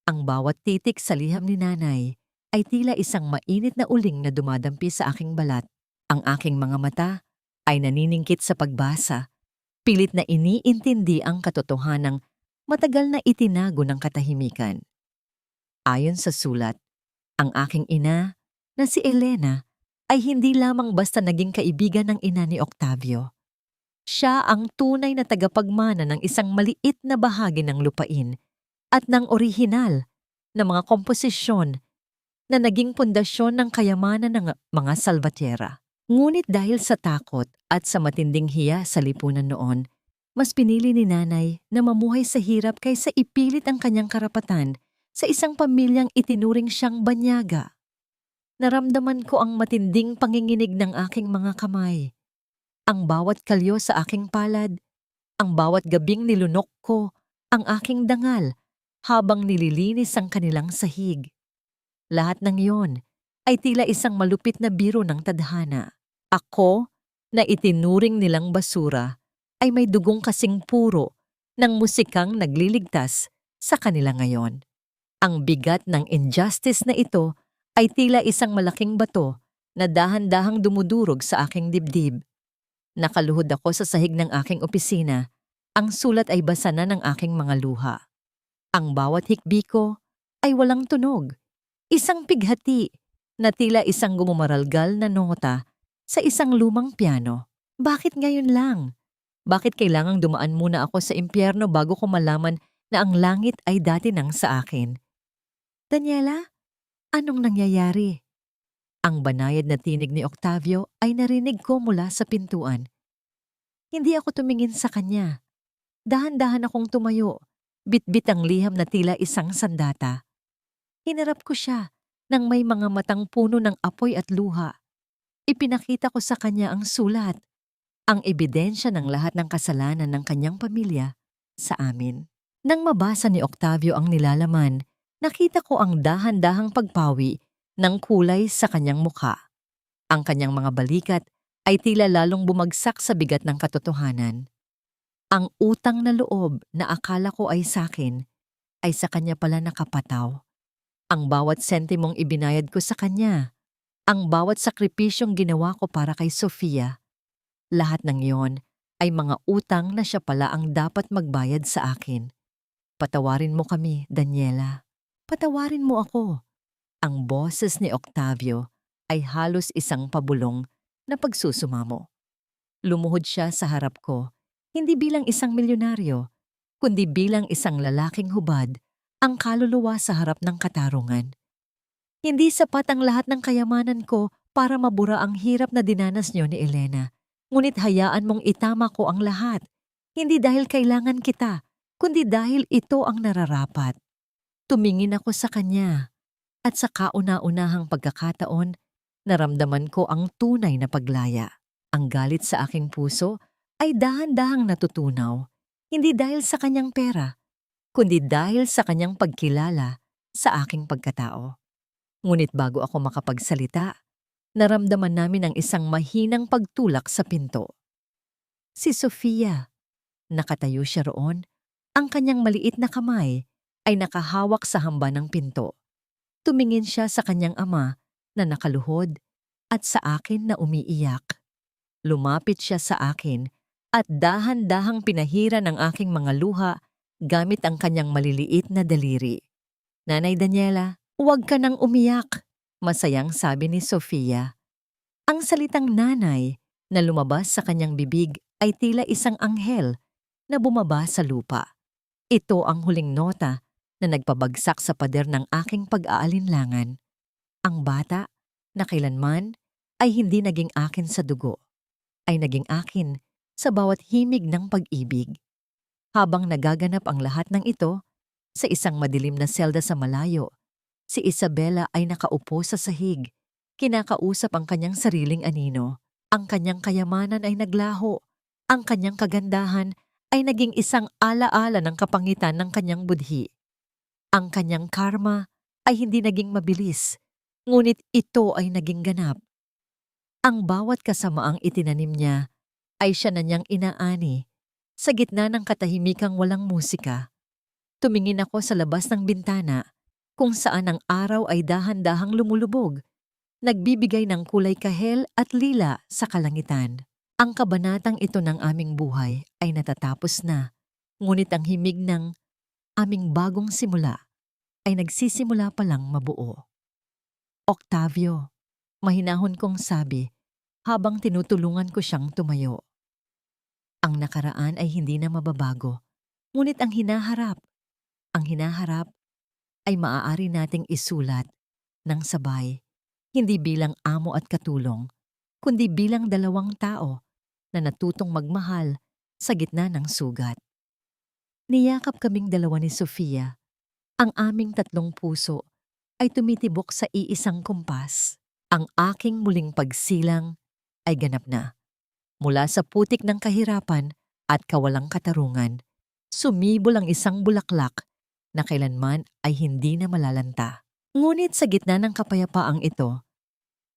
Speaker 1: Ang bawat titik sa liham ni nanay ay tila isang mainit na uling na dumadampi sa aking balat. Ang aking mga mata ay naniningkit sa pagbasa, pilit na iniintindi ang katotohanang matagal na itinago ng katahimikan. Ayon sa sulat, ang aking ina na si Elena ay hindi lamang basta naging kaibigan ng ina ni Octavio. Siya ang tunay na tagapagmana ng isang maliit na bahagi ng lupain at ng orihinal na mga komposisyon na naging pundasyon ng kayamanan ng mga Salvatierra. Ngunit dahil sa takot at sa matinding hiya sa lipunan noon, mas pinili ni nanay na mamuhay sa hirap kaysa ipilit ang kanyang karapatan sa isang pamilyang itinuring siyang banyaga. Naramdaman ko ang matinding panginginig ng aking mga kamay. Ang bawat kalyo sa aking palad, ang bawat gabing nilunok ko, ang aking dangal, habang nililinis ang kanilang sahig. Lahat ng iyon ay tila isang malupit na biro ng tadhana. Ako, na itinuring nilang basura, ay may dugong kasing puro ng musikang nagliligtas sa kanila ngayon. Ang bigat ng injustice na ito ay tila isang malaking bato na dahan-dahang dumudurog sa aking dibdib. Nakaluhod ako sa sahig ng aking opisina. Ang sulat ay basa na ng aking mga luha. Ang bawat hikbi ko ay walang tunog. Isang pighati na tila isang gumamaralgal na nota sa isang lumang piano. Bakit ngayon lang? Bakit kailangang dumaan muna ako sa impyerno bago ko malaman na ang langit ay dati nang sa akin? Daniela, anong nangyayari? Ang banayad na tinig ni Octavio ay narinig ko mula sa pintuan. Hindi ako tumingin sa kanya. Dahan-dahan akong tumayo, bitbit ang liham na tila isang sandata. Hinarap ko siya nang may mga matang puno ng apoy at luha. Ipinakita ko sa kanya ang sulat, ang ebidensya ng lahat ng kasalanan ng kanyang pamilya sa amin. Nang mabasa ni Octavio ang nilalaman, nakita ko ang dahan-dahang pagpawi ng kulay sa kanyang mukha. Ang kanyang mga balikat ay tila lalong bumagsak sa bigat ng katotohanan. Ang utang na loob na akala ko ay sakin, ay sa kanya pala nakapataw. Ang bawat sentimong ibinayad ko sa kanya, ang bawat sakripisyong ginawa ko para kay Sofia, lahat ng iyon ay mga utang na siya pala ang dapat magbayad sa akin. Patawarin mo kami, Daniela. Patawarin mo ako. Ang boses ni Octavio ay halos isang pabulong na pagsusumamo. Lumuhod siya sa harap ko, hindi bilang isang milyonaryo, kundi bilang isang lalaking hubad, ang kaluluwa sa harap ng katarungan. Hindi sapat ang lahat ng kayamanan ko para mabura ang hirap na dinanas niyo ni Elena. Ngunit hayaan mong itama ko ang lahat, hindi dahil kailangan kita, kundi dahil ito ang nararapat. Tumingin ako sa kanya, at sa kauna-unahang pagkakataon, naramdaman ko ang tunay na paglaya. Ang galit sa aking puso ay dahan-dahang natutunaw, hindi dahil sa kanyang pera, kundi dahil sa kanyang pagkilala sa aking pagkatao. Ngunit bago ako makapagsalita, naramdaman namin ang isang mahinang pagtulak sa pinto. Si Sofia. Nakatayo siya roon, ang kanyang maliit na kamay ay nakahawak sa hamba ng pinto. Tumingin siya sa kanyang ama na nakaluhod at sa akin na umiiyak. Lumapit siya sa akin at dahan-dahang pinahira ng aking mga luha gamit ang kanyang maliliit na daliri. Nanay Daniela, huwag ka nang umiyak, masayang sabi ni Sofia. Ang salitang nanay na lumabas sa kanyang bibig ay tila isang anghel na bumaba sa lupa. Ito ang huling nota na nagpabagsak sa pader ng aking pag-aalinlangan. Ang bata na kailanman ay hindi naging akin sa dugo, ay naging akin sa bawat himig ng pag-ibig. Habang nagaganap ang lahat ng ito, sa isang madilim na selda sa malayo, si Isabela ay nakaupo sa sahig, kinakausap ang kanyang sariling anino. Ang kanyang kayamanan ay naglaho, ang kanyang kagandahan ay naging isang alaala ng kapangitan ng kanyang budhi. Ang kanyang karma ay hindi naging mabilis, ngunit ito ay naging ganap. Ang bawat kasamaang itinanim niya ay siya na niyang inaani. Sa gitna ng katahimikang walang musika, tumingin ako sa labas ng bintana kung saan ang araw ay dahan-dahang lumulubog, nagbibigay ng kulay kahel at lila sa kalangitan. Ang kabanatang ito ng aming buhay ay natatapos na, ngunit ang himig ng aming bagong simula ay nagsisimula pa lang mabuo. Octavio, mahinahon kong sabi habang tinutulungan ko siyang tumayo. Ang nakaraan ay hindi na mababago, ngunit ang hinaharap ay maaari nating isulat ng sabay, hindi bilang amo at katulong, kundi bilang dalawang tao na natutong magmahal sa gitna ng sugat. Niyakap kaming dalawa ni Sofia. Ang aming tatlong puso ay tumitibok sa iisang kumpas. Ang aking muling pagsilang ay ganap na. Mula sa putik ng kahirapan at kawalang katarungan, sumibol ang isang bulaklak na kailanman ay hindi na malalanta. Ngunit sa gitna ng kapayapaang ito,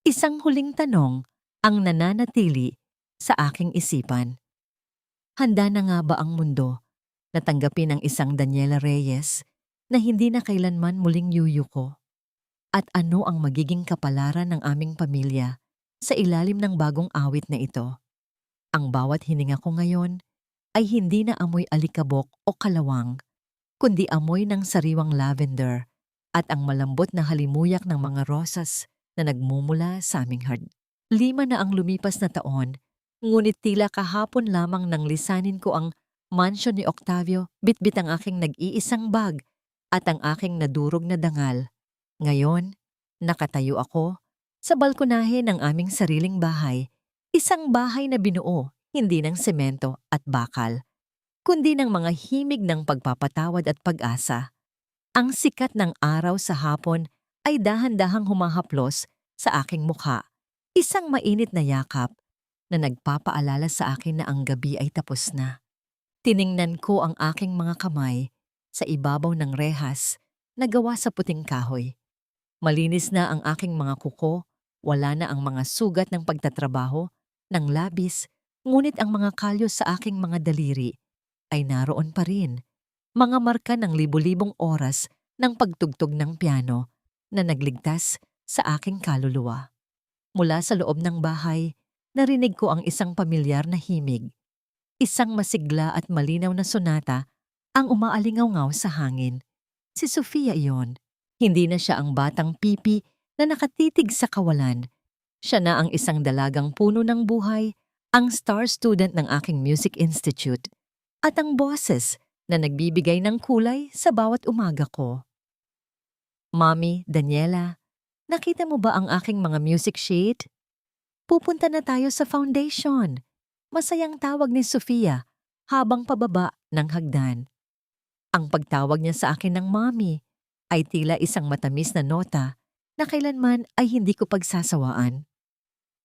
Speaker 1: isang huling tanong ang nananatili sa aking isipan. Handa na nga ba ang mundo na tanggapin ang isang Daniela Reyes na hindi na kailanman muling yuyuko? At ano ang magiging kapalaran ng aming pamilya sa ilalim ng bagong awit na ito? Ang bawat hininga ko ngayon ay hindi na amoy alikabok o kalawang, kundi amoy ng sariwang lavender at ang malambot na halimuyak ng mga rosas na nagmumula sa aming heart. 5 na ang lumipas na taon, ngunit tila kahapon lamang nang lisanin ko ang mansyon ni Octavio, bitbit ang aking nag-iisang bag at ang aking nadurog na dangal. Ngayon, nakatayo ako sa balkonahe ng aming sariling bahay, isang bahay na binuo hindi ng semento at bakal, kundi ng mga himig ng pagpapatawad at pag-asa. Ang sikat ng araw sa hapon ay dahan-dahang humahaplos sa aking mukha, isang mainit na yakap na nagpapaalala sa akin na ang gabi ay tapos na. Tiningnan ko ang aking mga kamay sa ibabaw ng rehas na gawa sa puting kahoy. Malinis na ang aking mga kuko, wala na ang mga sugat ng pagtatrabaho, ng labis, ngunit ang mga kalyo sa aking mga daliri ay naroon pa rin. Mga marka ng libu-libong oras ng pagtugtog ng piano na nagligtas sa aking kaluluwa. Mula sa loob ng bahay, narinig ko ang isang pamilyar na himig. Isang masigla at malinaw na sonata ang umaalingaw-ngaw sa hangin. Si Sofia iyon. Hindi na siya ang batang pipi na nakatitig sa kawalan. Siya na ang isang dalagang puno ng buhay, ang star student ng aking music institute, at ang boses na nagbibigay ng kulay sa bawat umaga ko. Mommy, Daniela, nakita mo ba ang aking mga music sheet? Pupunta na tayo sa foundation. Masayang tawag ni Sofia habang pababa ng hagdan. Ang pagtawag niya sa akin ng mommy ay tila isang matamis na nota na kailanman ay hindi ko pagsasawaan.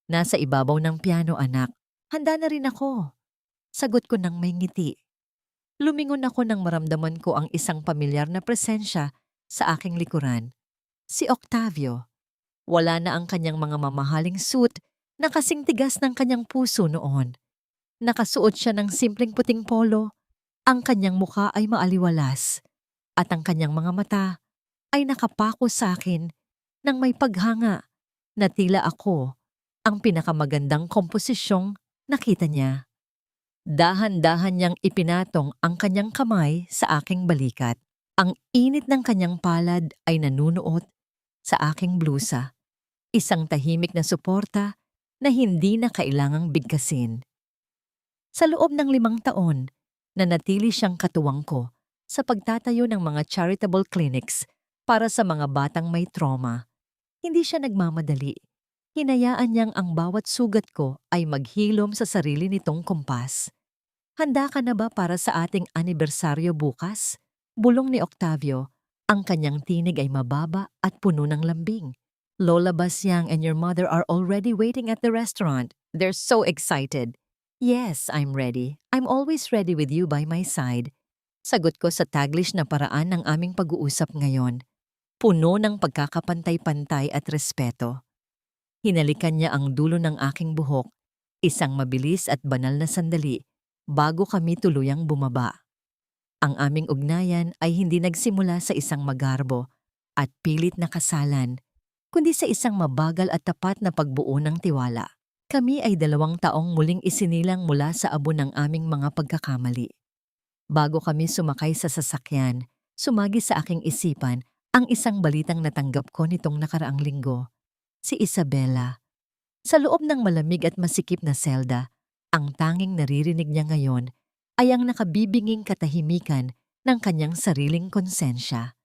Speaker 1: Nasa ibabaw ng piano, anak. Handa na rin ako. Sagot ko ng may ngiti. Lumingon ako nang maramdaman ko ang isang pamilyar na presensya sa aking likuran. Si Octavio. Wala na ang kanyang mga mamahaling suit na kasing tigas ng kanyang puso noon. Nakasuot siya ng simpleng puting polo. Ang kanyang mukha ay maaliwalas at ang kanyang mga mata ay nakapako sa akin ng may paghanga na tila ako ang pinakamagandang komposisyong nakita niya. Dahan-dahan niyang ipinatong ang kanyang kamay sa aking balikat. Ang init ng kanyang palad ay nanunuot sa aking blusa. Isang tahimik na suporta na hindi na kailangang bigkasin. Sa loob ng 5 taon, nanatili siyang katuwang ko sa pagtatayo ng mga charitable clinics para sa mga batang may trauma. Hindi siya nagmamadali. Hinayaan niyang ang bawat sugat ko ay maghilom sa sarili nitong kumpas. Handa ka na ba para sa ating anibersaryo bukas? Bulong ni Octavio. Ang kanyang tinig ay mababa at puno ng lambing. Lola Basyang and your mother are already waiting at the restaurant. They're so excited. Yes, I'm ready. I'm always ready with you by my side. Sagot ko sa taglish na paraan ng aming pag-uusap ngayon. Puno ng pagkakapantay-pantay at respeto. Hinalikan niya ang dulo ng aking buhok, isang mabilis at banal na sandali, bago kami tuluyang bumaba. Ang aming ugnayan ay hindi nagsimula sa isang magarbo at pilit na kasalan, kundi sa isang mabagal at tapat na pagbuo ng tiwala. Kami ay 2 taong muling isinilang mula sa abo ng aming mga pagkakamali. Bago kami sumakay sa sasakyan, sumagi sa aking isipan ang isang balitang natanggap ko nitong nakaraang linggo. Si Isabella. Sa loob ng malamig at masikip na selda, ang tanging naririnig niya ngayon ay ang nakabibinging katahimikan ng kanyang sariling konsensya.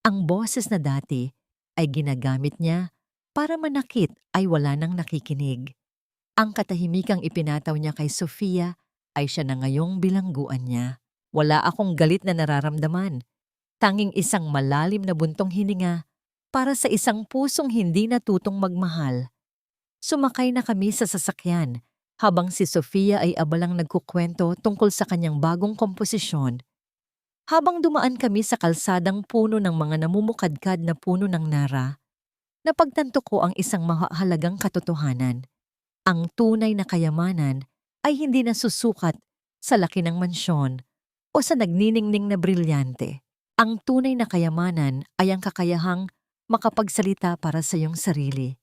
Speaker 1: Ang boses na dati ay ginagamit niya para manakit ay wala nang nakikinig. Ang katahimikang ipinataw niya kay Sofia ay siya na ngayong bilangguan niya. Wala akong galit na nararamdaman. Tanging isang malalim na buntong hininga para sa isang pusong hindi natutong magmahal. Sumakay na kami sa sasakyan habang si Sofia ay abalang nagkukwento tungkol sa kanyang bagong komposisyon. Habang dumaan kami sa kalsadang puno ng mga namumukadkad na puno ng nara, napagtanto ko ang isang mahalagang katotohanan. Ang tunay na kayamanan ay hindi nasusukat sa laki ng mansyon o sa nagniningning na brilyante. Ang tunay na kayamanan ay ang kakayahang makapagsalita para sa iyong sarili,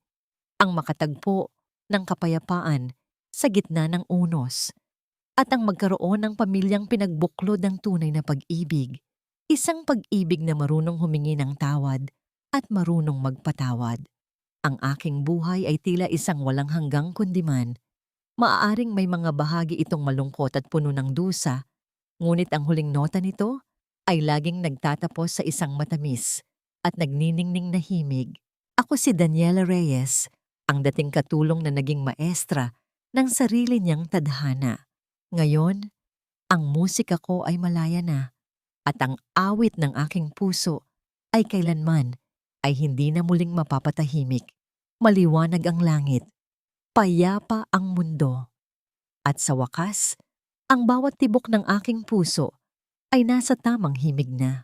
Speaker 1: ang makatagpo ng kapayapaan sa gitna ng unos, at ang magkaroon ng pamilyang pinagbuklod ng tunay na pag-ibig. Isang pag-ibig na marunong humingi ng tawad at marunong magpatawad. Ang aking buhay ay tila isang walang hanggang kundiman. Maaaring may mga bahagi itong malungkot at puno ng dusa, ngunit ang huling nota nito ay laging nagtatapos sa isang matamis at nagniningning na himig. Ako si Daniela Reyes, ang dating katulong na naging maestra ng sarili niyang tadhana. Ngayon, ang musika ko ay malaya na at ang awit ng aking puso ay kailanman ay hindi na muling mapapatahimik. Maliwanag ang langit, payapa ang mundo, at sa wakas, ang bawat tibok ng aking puso ay nasa tamang himig na.